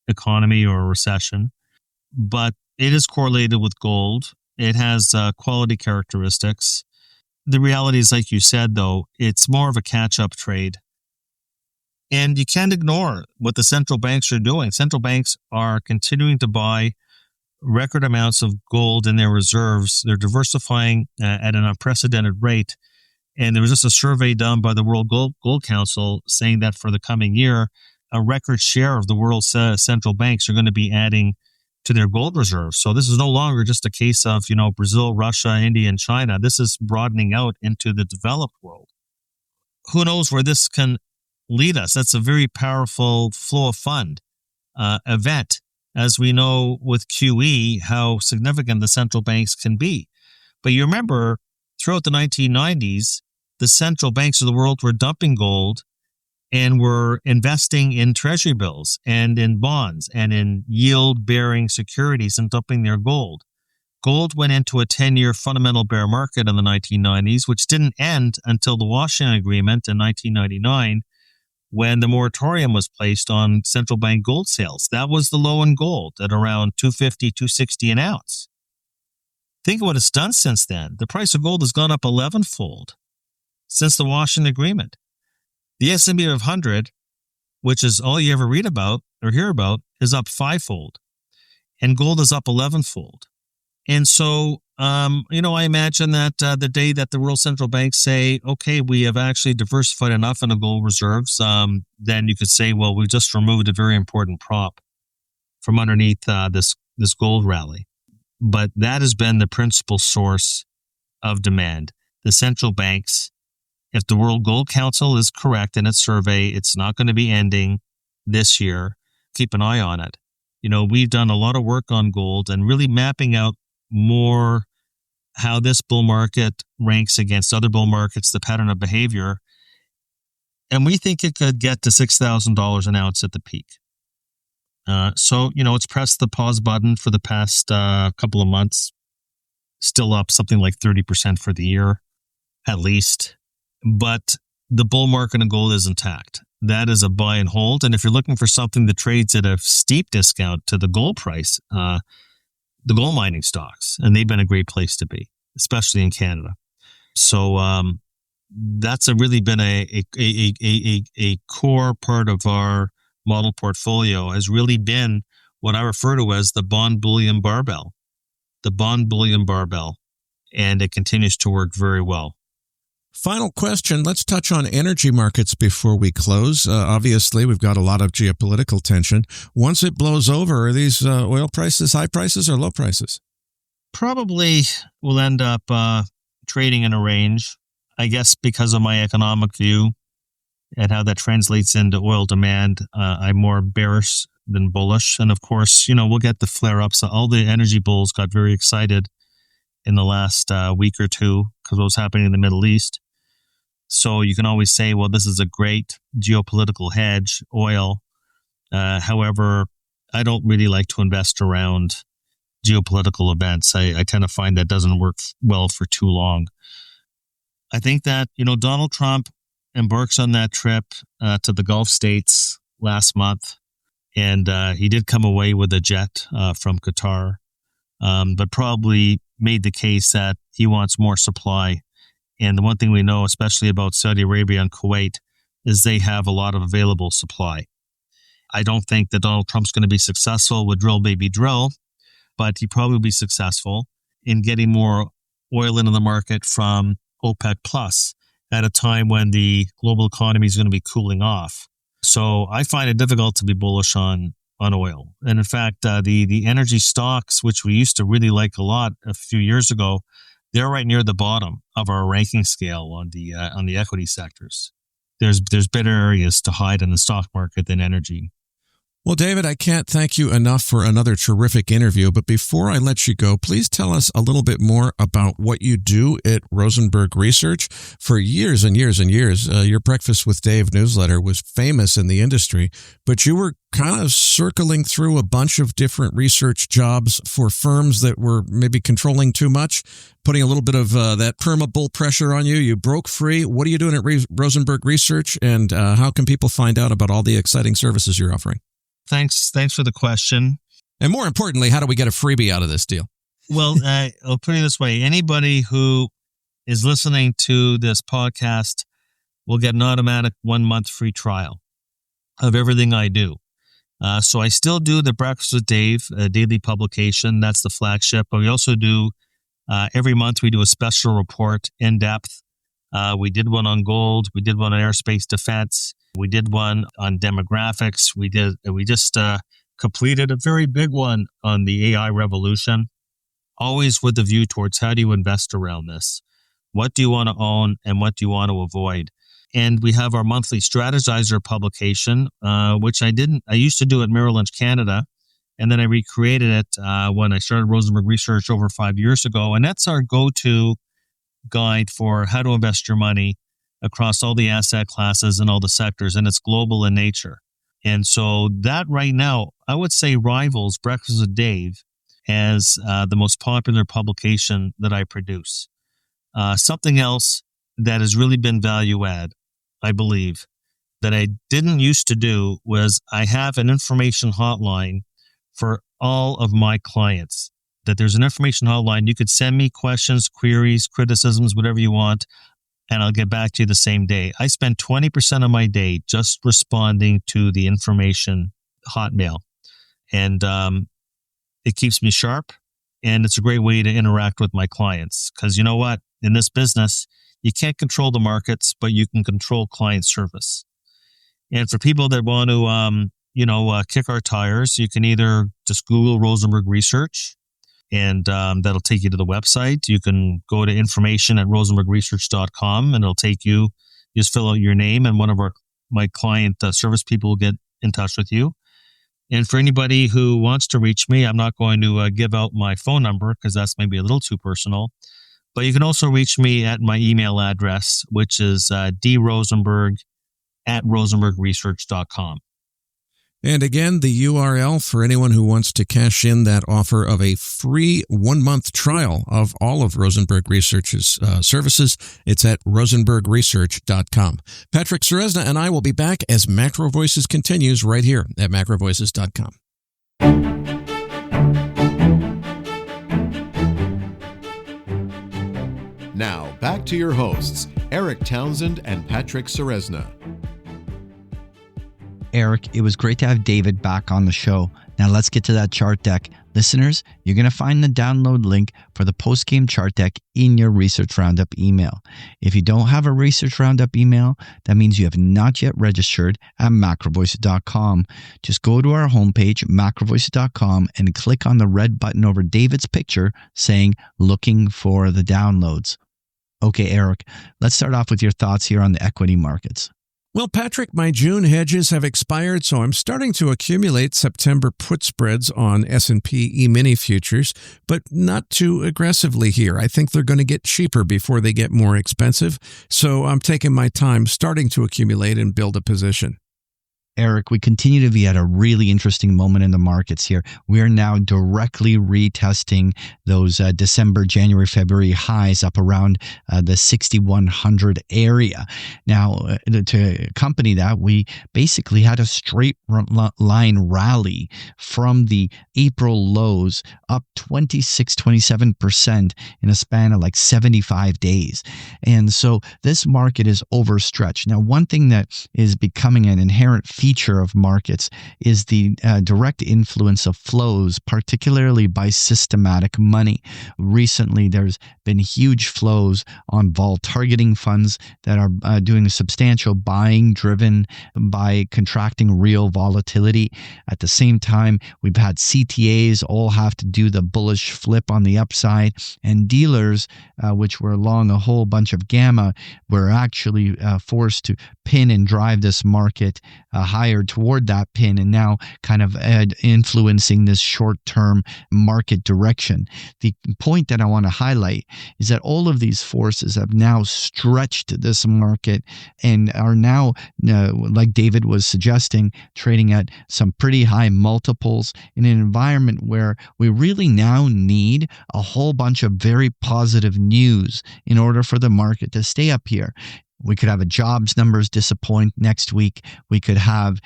economy or a recession. But it is correlated with gold. It has quality characteristics. The reality is, like you said, though, it's more of a catch-up trade. And you can't ignore what the central banks are doing. Central banks are continuing to buy record amounts of gold in their reserves. They're diversifying at an unprecedented rate. And there was just a survey done by the World Gold Council saying that for the coming year, a record share of the world's central banks are going to be adding to their gold reserves. So this is no longer just a case of, Brazil, Russia, India, and China. This is broadening out into the developed world. Who knows where this can lead us? That's a very powerful flow of fund event, as we know with QE, how significant the central banks can be. But you remember, throughout the 1990s, the central banks of the world were dumping gold and were investing in treasury bills and in bonds and in yield-bearing securities and dumping their gold. Gold went into a 10-year fundamental bear market in the 1990s, which didn't end until the Washington Agreement in 1999, when the moratorium was placed on central bank gold sales. That was the low in gold at around $250, $260 an ounce. Think of what it's done since then. The price of gold has gone up 11-fold since the Washington Agreement. The S&P 500, which is all you ever read about or hear about, is up 5-fold. and gold is up 11-fold. And so, I imagine that the day that the world central banks say, okay, we have actually diversified enough in the gold reserves, then you could say, well, we've just removed a very important prop from underneath this gold rally. But that has been the principal source of demand. The central banks, if the World Gold Council is correct in its survey, it's not going to be ending this year. Keep an eye on it. We've done a lot of work on gold and really mapping out more how this bull market ranks against other bull markets, the pattern of behavior. And we think it could get to $6,000 an ounce at the peak. So, it's pressed the pause button for the past couple of months, still up something like 30% for the year, at least. But the bull market in gold is intact. That is a buy and hold. And if you're looking for something that trades at a steep discount to the gold price, the gold mining stocks, and they've been a great place to be, especially in Canada. So that's really been a core part of our model portfolio, has really been what I refer to as the bond bullion barbell. The bond bullion barbell. And it continues to work very well. Final question. Let's touch on energy markets before we close. Obviously, we've got a lot of geopolitical tension. Once it blows over, are these oil prices high prices or low prices? Probably will end up trading in a range, I guess, because of my economic view and how that translates into oil demand. I'm more bearish than bullish. And of course, we'll get the flare-ups. All the energy bulls got very excited in the last week or two because of what was happening in the Middle East. So you can always say, well, this is a great geopolitical hedge, oil. However, I don't really like to invest around geopolitical events. I tend to find that doesn't work well for too long. I think that, Donald Trump embarks on that trip to the Gulf states last month, and he did come away with a jet from Qatar, but probably made the case that he wants more supply. And the one thing we know, especially about Saudi Arabia and Kuwait, is they have a lot of available supply. I don't think that Donald Trump's going to be successful with drill, baby, drill, but he probably will be successful in getting more oil into the market from OPEC Plus at a time when the global economy is going to be cooling off. So I find it difficult to be bullish on oil. And in fact, the energy stocks, which we used to really like a lot a few years ago, they're right near the bottom of our ranking scale on the equity sectors. There's better areas to hide in the stock market than energy. Well, David, I can't thank you enough for another terrific interview. But before I let you go, please tell us a little bit more about what you do at Rosenberg Research. For years and years and years, your Breakfast with Dave newsletter was famous in the industry, but you were kind of circling through a bunch of different research jobs for firms that were maybe controlling too much, putting a little bit of that perma-bull pressure on you. You broke free. What are you doing at Rosenberg Research, and how can people find out about all the exciting services you're offering? Thanks for the question. And more importantly, how do we get a freebie out of this deal? Well, I'll put it this way. Anybody who is listening to this podcast will get an automatic 1-month free trial of everything I do. So I still do the Breakfast with Dave, a daily publication. That's the flagship. But we also do, every month we do a special report in depth. We did one on gold. We did one on aerospace defense. We did one on demographics. We just completed a very big one on the AI revolution, always with the view towards how do you invest around this? What do you want to own and what do you want to avoid? And we have our monthly strategizer publication, which I used to do at Merrill Lynch Canada. And then I recreated it when I started Rosenberg Research over 5 years ago. And that's our go-to guide for how to invest your money across all the asset classes and all the sectors, and it's global in nature. And so that right now, I would say rivals Breakfast with Dave as the most popular publication that I produce. Something else that has really been value add, I believe, that I didn't used to do was I have an information hotline for all of my clients. That there's an information hotline. You could send me questions, queries, criticisms, whatever you want, and I'll get back to you the same day. I spend 20% of my day just responding to the information hotmail. And It keeps me sharp, and it's a great way to interact with my clients. Because you know what? In this business, you can't control the markets, but you can control client service. And for people that want to, kick our tires, you can either just Google Rosenberg Research, and that'll take you to the website. You can go to information at rosenbergresearch.com, and it'll take you. Just fill out your name, and one of my client service people will get in touch with you. And for anybody who wants to reach me, I'm not going to give out my phone number because that's maybe a little too personal. But you can also reach me at my email address, which is drosenberg@rosenbergresearch.com. And again, the URL for anyone who wants to cash in that offer of a free 1-month trial of all of Rosenberg Research's services, it's at rosenbergresearch.com. Patrick Ceresna and I will be back as Macro Voices continues right here at macrovoices.com. Now, back to your hosts, Eric Townsend and Patrick Ceresna. Eric, it was great to have David back on the show. Now let's get to that chart deck. Listeners, you're going to find the download link for the post-game chart deck in your Research Roundup email. If you don't have a Research Roundup email, that means you have not yet registered at MacroVoices.com. Just go to our homepage, MacroVoices.com, and click on the red button over David's picture saying, looking for the downloads. Okay, Eric, let's start off with your thoughts here on the equity markets. Well, Patrick, my June hedges have expired, so I'm starting to accumulate September put spreads on S&P E-mini futures, but not too aggressively here. I think they're going to get cheaper before they get more expensive, so I'm taking my time starting to accumulate and build a position. Eric, we continue to be at a really interesting moment in the markets here. We are now directly retesting those December, January, February highs up around the 6,100 area. Now, to accompany that, we basically had a straight line rally from the April lows up 27% in a span of like 75 days. And so this market is overstretched. Now, one thing that is becoming an inherent feature of markets is the direct influence of flows, particularly by systematic money. Recently, there's been huge flows on vol targeting funds that are doing substantial buying driven by contracting real volatility. At the same time, we've had CTAs all have to do the bullish flip on the upside, and dealers, which were along a whole bunch of gamma, were actually forced to pin and drive this market higher toward that pin, and now kind of influencing this short-term market direction. The point that I want to highlight is that all of these forces have now stretched this market and are now, like David was suggesting, trading at some pretty high multiples in an environment where we really now need a whole bunch of very positive news in order for the market to stay up here. We could have a jobs numbers disappoint next week. We could have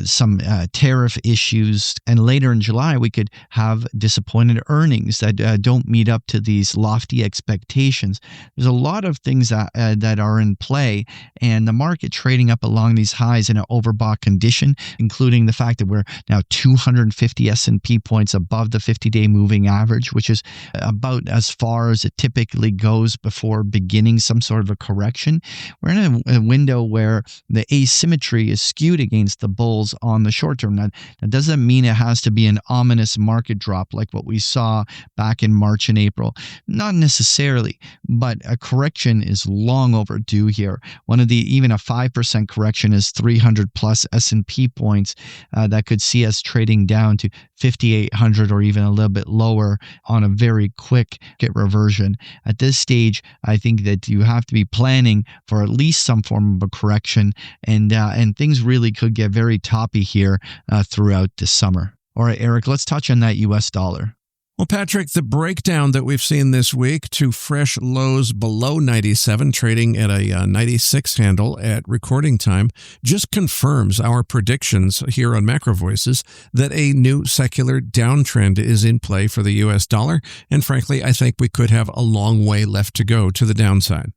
some tariff issues. And later in July, we could have disappointed earnings that don't meet up to these lofty expectations. There's a lot of things that are in play, and the market trading up along these highs in an overbought condition, including the fact that we're now 250 S&P points above the 50-day moving average, which is about as far as it typically goes before beginning some sort of a correction. We're in a window where the asymmetry is skewed against the bulls on the short term. That doesn't mean it has to be an ominous market drop like what we saw back in March and April. Not necessarily, but a correction is long overdue here. Even a 5% correction is 300 plus S&P points that could see us trading down to 5,800 or even a little bit lower on a very quick reversion. At this stage, I think that you have to be planning for at least some form of a correction, and things really could get very toppy here throughout this summer. All right, Eric, let's touch on that U.S. dollar. Well, Patrick, the breakdown that we've seen this week to fresh lows below 97, trading at a 96 handle at recording time, just confirms our predictions here on Macro Voices that a new secular downtrend is in play for the U.S. dollar. And frankly, I think we could have a long way left to go to the downside.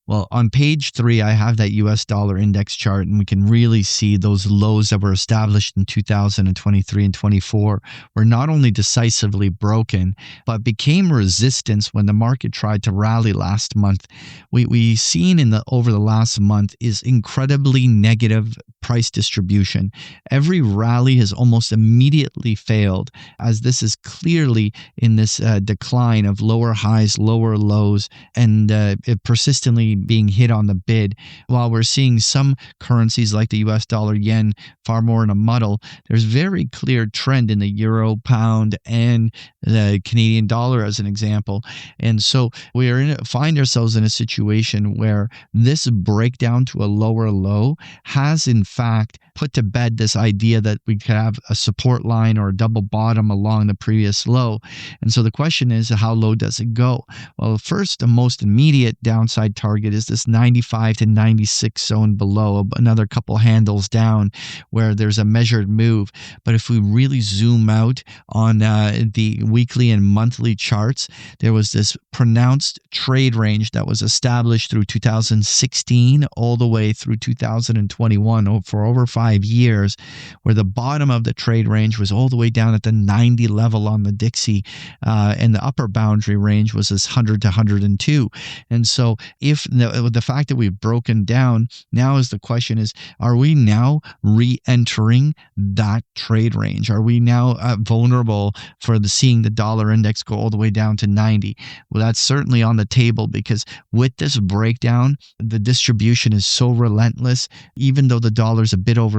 Well, on page 3, I have that US dollar index chart, and we can really see those lows that were established in 2023 and 24 were not only decisively broken, but became resistance when the market tried to rally last month. We seen over the last month is incredibly negative price distribution. Every rally has almost immediately failed, as this is clearly in this decline of lower highs, lower lows, and it persistently being hit on the bid. While we're seeing some currencies like the US dollar, yen far more in a muddle, there's very clear trend in the euro, pound, and the Canadian dollar as an example. And so we find ourselves in a situation where this breakdown to a lower low has in fact put to bed this idea that we could have a support line or a double bottom along the previous low. And so the question is, how low does it go? Well, first, the most immediate downside target is this 95 to 96 zone below, another couple handles down where there's a measured move. But if we really zoom out on the weekly and monthly charts, there was this pronounced trade range that was established through 2016 all the way through 2021 for over 5 years, where the bottom of the trade range was all the way down at the 90 level on the Dixie, and the upper boundary range was this 100 to 102. And so if the fact that we've broken down, now is the question is, are we now re-entering that trade range? Are we now vulnerable for seeing the dollar index go all the way down to 90? Well, that's certainly on the table, because with this breakdown, the distribution is so relentless. Even though the dollar's a bit oversold,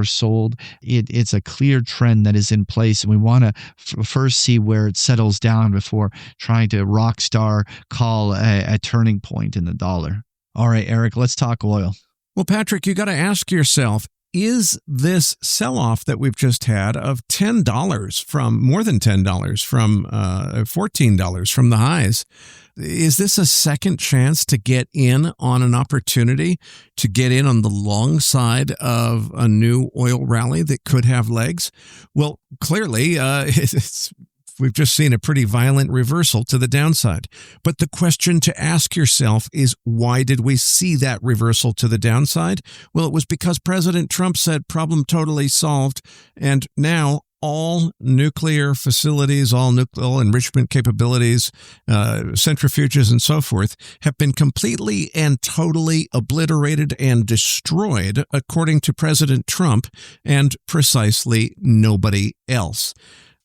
it's a clear trend that is in place, and we want to first see where it settles down before trying to rock star call a turning point in the dollar. All right, Eric, let's talk oil. Well, Patrick, you got to ask yourself, is this sell-off that we've just had of $10 from more than $10 from $14 from the highs, is this a second chance to get in on an opportunity to get in on the long side of a new oil rally that could have legs? Well, clearly, we've just seen a pretty violent reversal to the downside. But the question to ask yourself is, why did we see that reversal to the downside? Well, it was because President Trump said problem totally solved, and now all nuclear facilities, all nuclear enrichment capabilities, centrifuges and so forth have been completely and totally obliterated and destroyed, according to President Trump and precisely nobody else.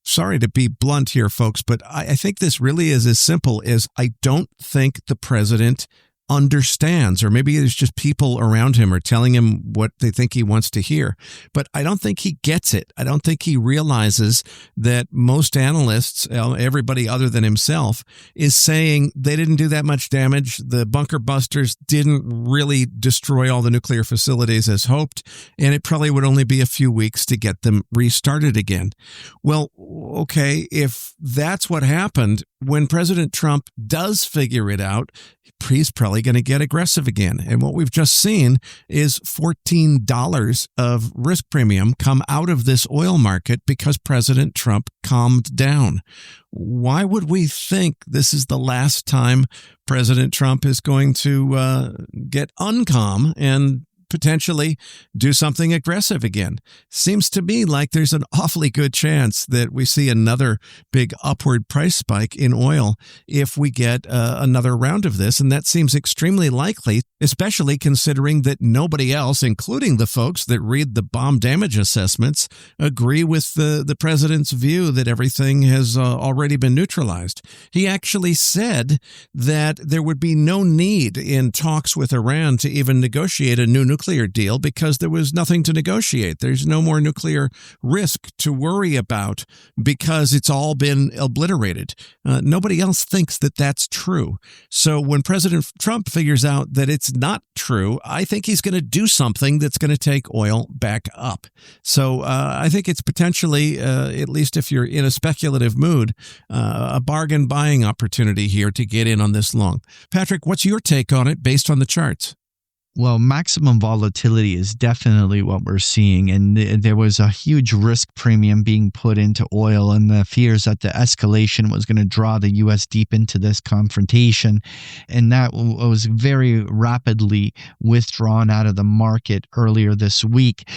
Sorry to be blunt here, folks, but I think this really is as simple as I don't think the president understands, or maybe it's just people around him are telling him what they think he wants to hear. But I don't think he gets it. I don't think he realizes that most analysts, everybody other than himself, is saying they didn't do that much damage. The bunker busters didn't really destroy all the nuclear facilities as hoped, and it probably would only be a few weeks to get them restarted again. Well, okay, if that's what happened, when President Trump does figure it out, he's probably going to get aggressive again. And what we've just seen is $14 of risk premium come out of this oil market because President Trump calmed down. Why would we think this is the last time President Trump is going to get uncalm and potentially do something aggressive again? Seems to me like there's an awfully good chance that we see another big upward price spike in oil if we get another round of this. And that seems extremely likely, especially considering that nobody else, including the folks that read the bomb damage assessments, agree with the president's view that everything has already been neutralized. He actually said that there would be no need in talks with Iran to even negotiate a new nuclear deal because there was nothing to negotiate. There's no more nuclear risk to worry about because it's all been obliterated. Nobody else thinks that that's true. So when President Trump figures out that it's not true, I think he's going to do something that's going to take oil back up. So I think it's potentially, at least if you're in a speculative mood, a bargain buying opportunity here to get in on this long. Patrick, what's your take on it based on the charts? Well, maximum volatility is definitely what we're seeing. And there was a huge risk premium being put into oil, and the fears that the escalation was going to draw the U.S. deep into this confrontation. And that was very rapidly withdrawn out of the market earlier this week.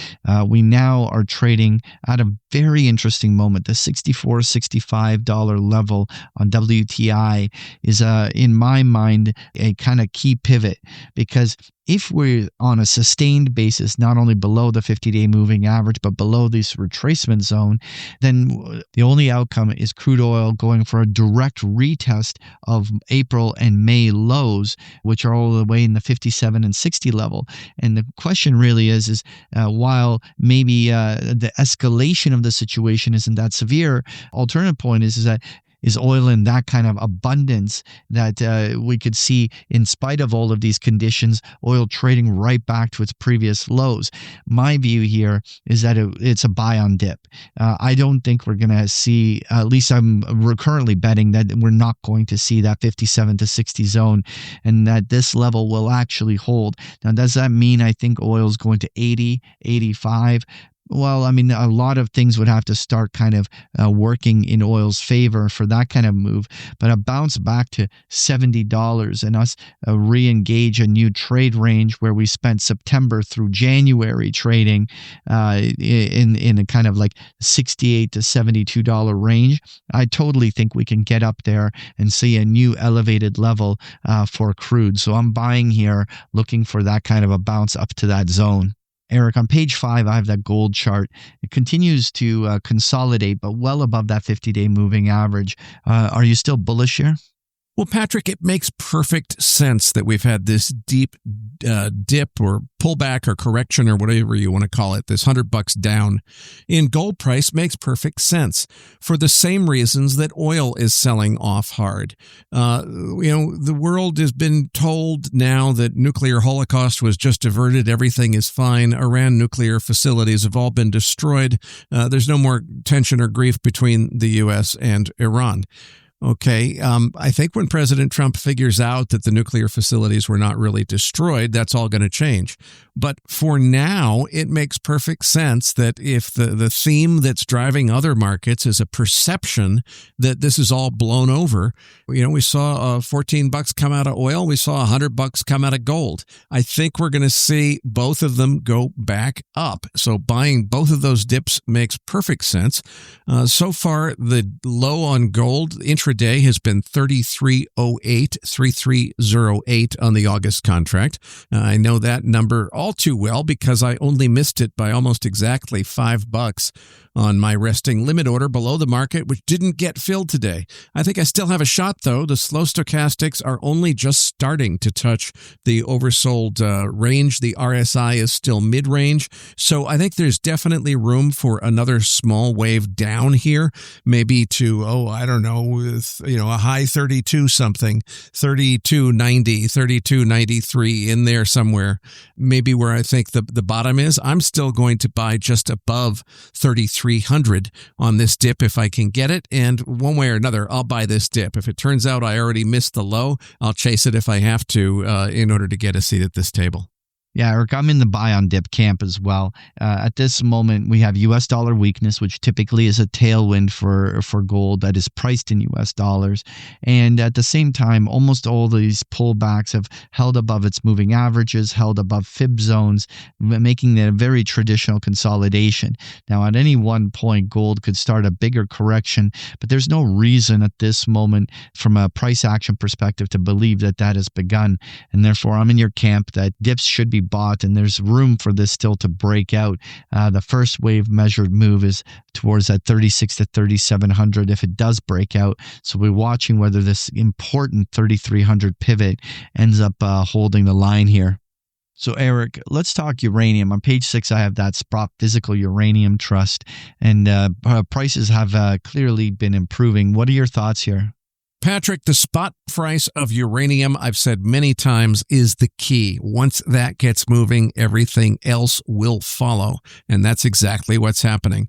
We now are trading at a very interesting moment. The $64, $65 level on WTI is, in my mind, a kind of key pivot, because if we're on a sustained basis, not only below the 50-day moving average, but below this retracement zone, then the only outcome is crude oil going for a direct retest of April and May lows, which are all the way in the 57 and 60 level. And the question really is while maybe the escalation of the situation isn't that severe, alternative point is that is oil in that kind of abundance that we could see, in spite of all of these conditions, oil trading right back to its previous lows. My view here is that it's a buy on dip. I don't think we're going to see, at least we're currently betting that we're not going to see that 57 to 60 zone, and that this level will actually hold. Now, does that mean I think oil is going to 80, 85? Well, I mean, a lot of things would have to start kind of working in oil's favor for that kind of move. But a bounce back to $70 and us re-engage a new trade range where we spent September through January trading in a kind of like $68 to $72 range, I totally think we can get up there and see a new elevated level for crude. So I'm buying here, looking for that kind of a bounce up to that zone. Eric, on page 5, I have that gold chart. It continues to consolidate, but well above that 50-day moving average. Are you still bullish here? Well, Patrick, it makes perfect sense that we've had this deep dip or pullback or correction or whatever you want to call it, this $100 down in gold price makes perfect sense for the same reasons that oil is selling off hard. The world has been told now that nuclear holocaust was just averted. Everything is fine. Iran nuclear facilities have all been destroyed. There's no more tension or grief between the U.S. and Iran. Okay, I think when President Trump figures out that the nuclear facilities were not really destroyed, that's all going to change. But for now, it makes perfect sense that if the theme that's driving other markets is a perception that this is all blown over, we saw $14 come out of oil, we saw $100 come out of gold. I think we're going to see both of them go back up. So buying both of those dips makes perfect sense. So far, the low on gold intraday has been 3308 on the August contract. I know that number all too well because I only missed it by almost exactly $5 on my resting limit order below the market, which didn't get filled today. I think I still have a shot, though. The slow stochastics are only just starting to touch the oversold range. The RSI is still mid-range. So I think there's definitely room for another small wave down here, maybe to, a high 32 something, 32.90, 32.93 in there somewhere, maybe where I think the bottom is. I'm still going to buy just above 3,300 on this dip if I can get it. And one way or another, I'll buy this dip. If it turns out I already missed the low, I'll chase it if I have to in order to get a seat at this table. Yeah, Eric, I'm in the buy on dip camp as well. At this moment, we have U.S. dollar weakness, which typically is a tailwind for gold that is priced in U.S. dollars. And at the same time, almost all these pullbacks have held above its moving averages, held above fib zones, making it a very traditional consolidation. Now, at any one point, gold could start a bigger correction, but there's no reason at this moment from a price action perspective to believe that has begun. And therefore, I'm in your camp that dips should be bought, and there's room for this still to break out. The first wave measured move is towards that 36 to 3,700 if it does break out. So we're watching whether this important 3,300 pivot ends up holding the line here. So Eric, let's talk uranium. On page 6, I have that Sprott Physical Uranium Trust, and prices have clearly been improving. What are your thoughts here? Patrick, the spot price of uranium, I've said many times, is the key. Once that gets moving, everything else will follow. And that's exactly what's happening.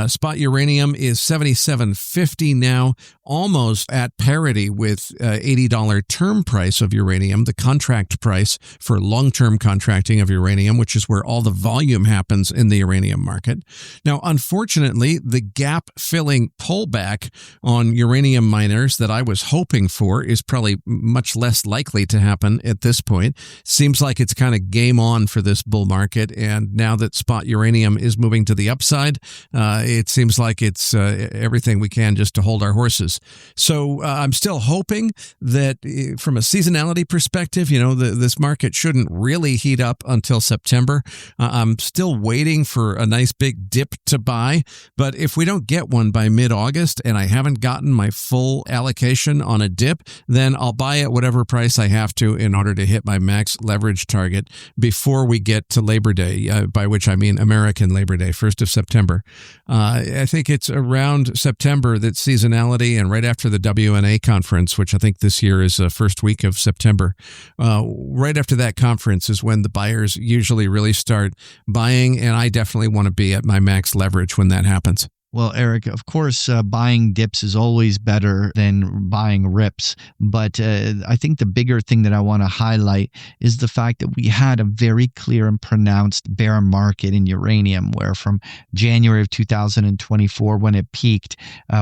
Spot uranium is $77.50 now, almost at parity with $80 term price of uranium, the contract price for long-term contracting of uranium, which is where all the volume happens in the uranium market. Now, unfortunately, the gap-filling pullback on uranium miners that I was hoping for is probably much less likely to happen at this point. Seems like it's kind of game on for this bull market, and now that spot uranium is moving to the upside, it seems like it's everything we can just to hold our horses. So I'm still hoping that from a seasonality perspective, this market shouldn't really heat up until September. I'm still waiting for a nice big dip to buy, but if we don't get one by mid-August and I haven't gotten my full allocation on a dip, then I'll buy at whatever price I have to in order to hit my max leverage target before we get to Labor Day, by which I mean American Labor Day, 1st of September. I think it's around September that seasonality, and right after the WNA conference, which I think this year is the first week of September, right after that conference is when the buyers usually really start buying, and I definitely want to be at my max leverage when that happens. Well, Eric, of course, buying dips is always better than buying rips. But I think the bigger thing that I want to highlight is the fact that we had a very clear and pronounced bear market in uranium, where from January of 2024, when it peaked,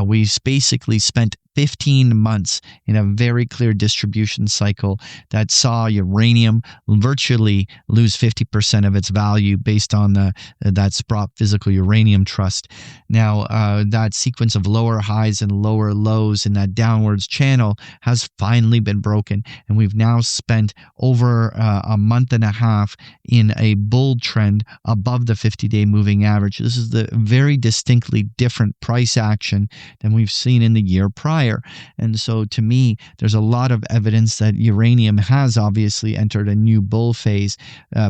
we basically spent 15 months in a very clear distribution cycle that saw uranium virtually lose 50% of its value based on that Sprott Physical Uranium Trust. Now, that sequence of lower highs and lower lows in that downwards channel has finally been broken, and we've now spent over a month and a half in a bull trend above the 50-day moving average. This is the very distinctly different price action than we've seen in the year prior. And so to me, there's a lot of evidence that uranium has obviously entered a new bull phase.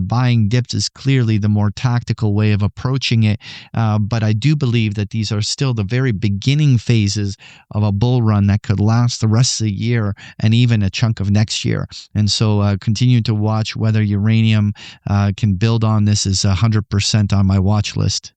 Buying dips is clearly the more tactical way of approaching it. But I do believe that these are still the very beginning phases of a bull run that could last the rest of the year and even a chunk of next year. And so continue to watch whether uranium can build on this is 100% on my watch list.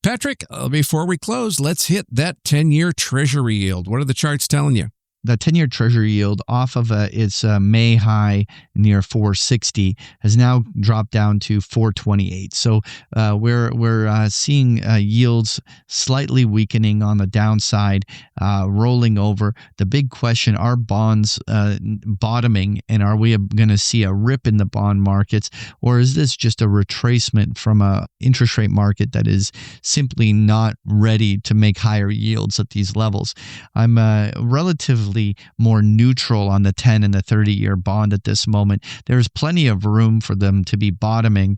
Patrick, before we close, let's hit that 10-year Treasury yield. What are the charts telling you? The 10-year Treasury yield off of its May high near 460 has now dropped down to 428. So we're seeing yields slightly weakening on the downside, rolling over. The big question, are bonds bottoming, and are we going to see a rip in the bond markets, or is this just a retracement from a interest rate market that is simply not ready to make higher yields at these levels? I'm relatively more neutral on the 10 and the 30-year bond at this moment. There's plenty of room for them to be bottoming.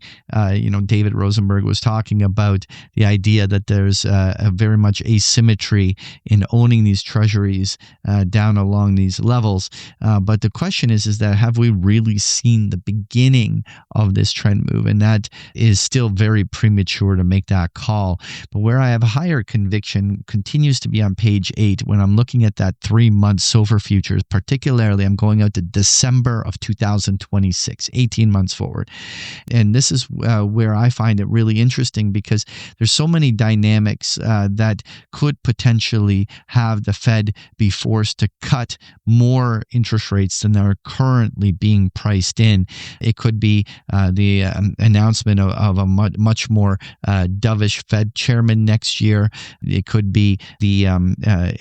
David Rosenberg was talking about the idea that there's a very much asymmetry in owning these treasuries down along these levels. But the question is that have we really seen the beginning of this trend move? And that is still very premature to make that call. But where I have higher conviction continues to be on page 8 when I'm looking at that 3-month SOFR futures. Particularly, I'm going out to December of 2026, 18 months forward. And this is where I find it really interesting because there's so many dynamics that could potentially have the Fed be forced to cut more interest rates than are currently being priced in. It could be the announcement of a much more dovish Fed chairman next year. It could be the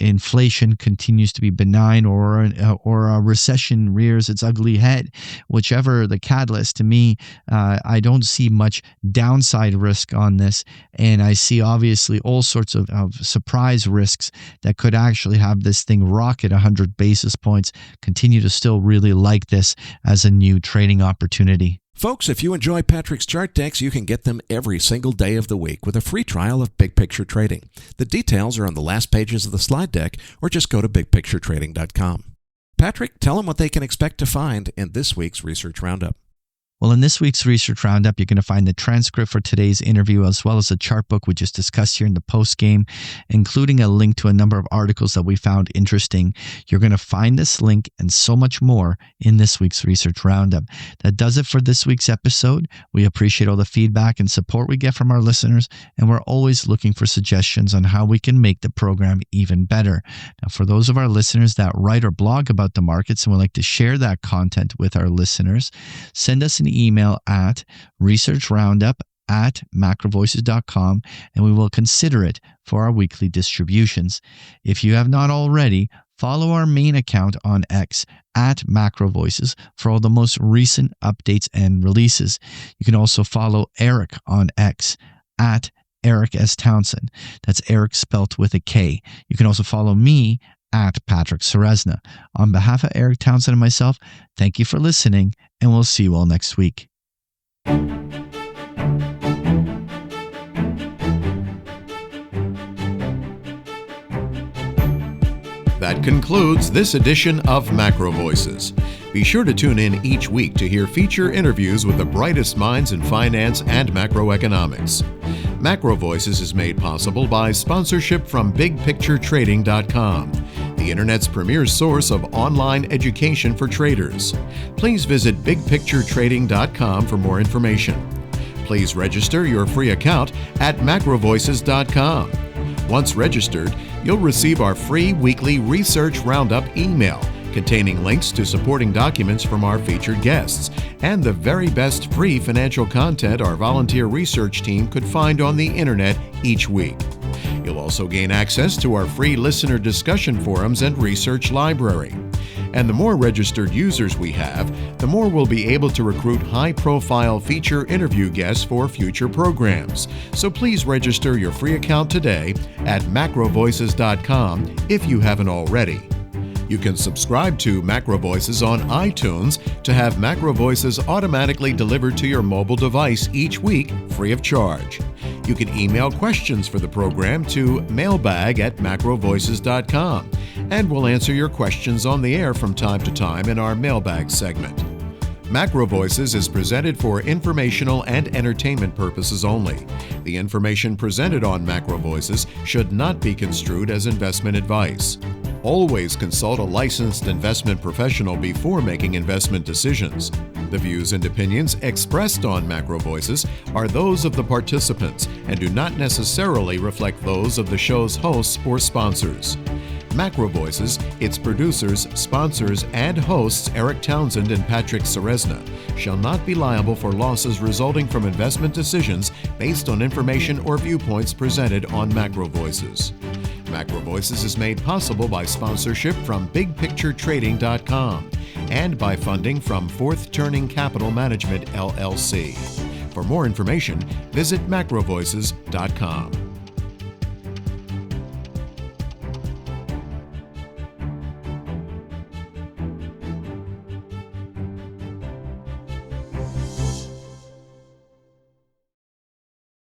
inflation continues to be benign, or a recession rears its ugly head. Whichever the catalyst, to me, I don't see much downside risk on this, and I see obviously all sorts of surprise risks that could actually have this thing rocket 100 basis points. Continue to still really like this as a new trading opportunity. Folks, if you enjoy Patrick's chart decks, you can get them every single day of the week with a free trial of Big Picture Trading. The details are on the last pages of the slide deck, or just go to bigpicturetrading.com. Patrick, tell them what they can expect to find in this week's Research Roundup. Well, in this week's Research Roundup, you're going to find the transcript for today's interview, as well as a chart book we just discussed here in the post game, including a link to a number of articles that we found interesting. You're going to find this link and so much more in this week's Research Roundup. That does it for this week's episode. We appreciate all the feedback and support we get from our listeners, and we're always looking for suggestions on how we can make the program even better. Now, for those of our listeners that write or blog about the markets and would like to share that content with our listeners, send us an email at researchroundup@macrovoices.com, and we will consider it for our weekly distributions. If you have not already, follow our main account on X at MacroVoices for all the most recent updates and releases. You can also follow Eric on X at Eric S. Townsend. That's Eric spelt with a K. You can also follow me at Patrick Ceresna. On behalf of Eric Townsend and myself, thank you for listening, and we'll see you all next week. That concludes this edition of Macro Voices. Be sure to tune in each week to hear feature interviews with the brightest minds in finance and macroeconomics. Macro Voices is made possible by sponsorship from BigPictureTrading.com, the Internet's premier source of online education for traders. Please visit BigPictureTrading.com for more information. Please register your free account at MacroVoices.com. Once registered, you'll receive our free weekly Research Roundup email containing links to supporting documents from our featured guests and the very best free financial content our volunteer research team could find on the internet each week. You'll also gain access to our free listener discussion forums and research library. And the more registered users we have, the more we'll be able to recruit high-profile feature interview guests for future programs. So please register your free account today at macrovoices.com if you haven't already. You can subscribe to Macro Voices on iTunes to have Macro Voices automatically delivered to your mobile device each week free of charge. You can email questions for the program to mailbag@macrovoices.com, and we'll answer your questions on the air from time to time in our mailbag segment. Macro Voices is presented for informational and entertainment purposes only. The information presented on Macro Voices should not be construed as investment advice. Always consult a licensed investment professional before making investment decisions. The views and opinions expressed on Macro Voices are those of the participants and do not necessarily reflect those of the show's hosts or sponsors. Macro Voices, its producers, sponsors, and hosts Eric Townsend and Patrick Ceresna shall not be liable for losses resulting from investment decisions based on information or viewpoints presented on Macro Voices. Macro Voices is made possible by sponsorship from BigPictureTrading.com and by funding from Fourth Turning Capital Management, LLC. For more information, visit MacroVoices.com.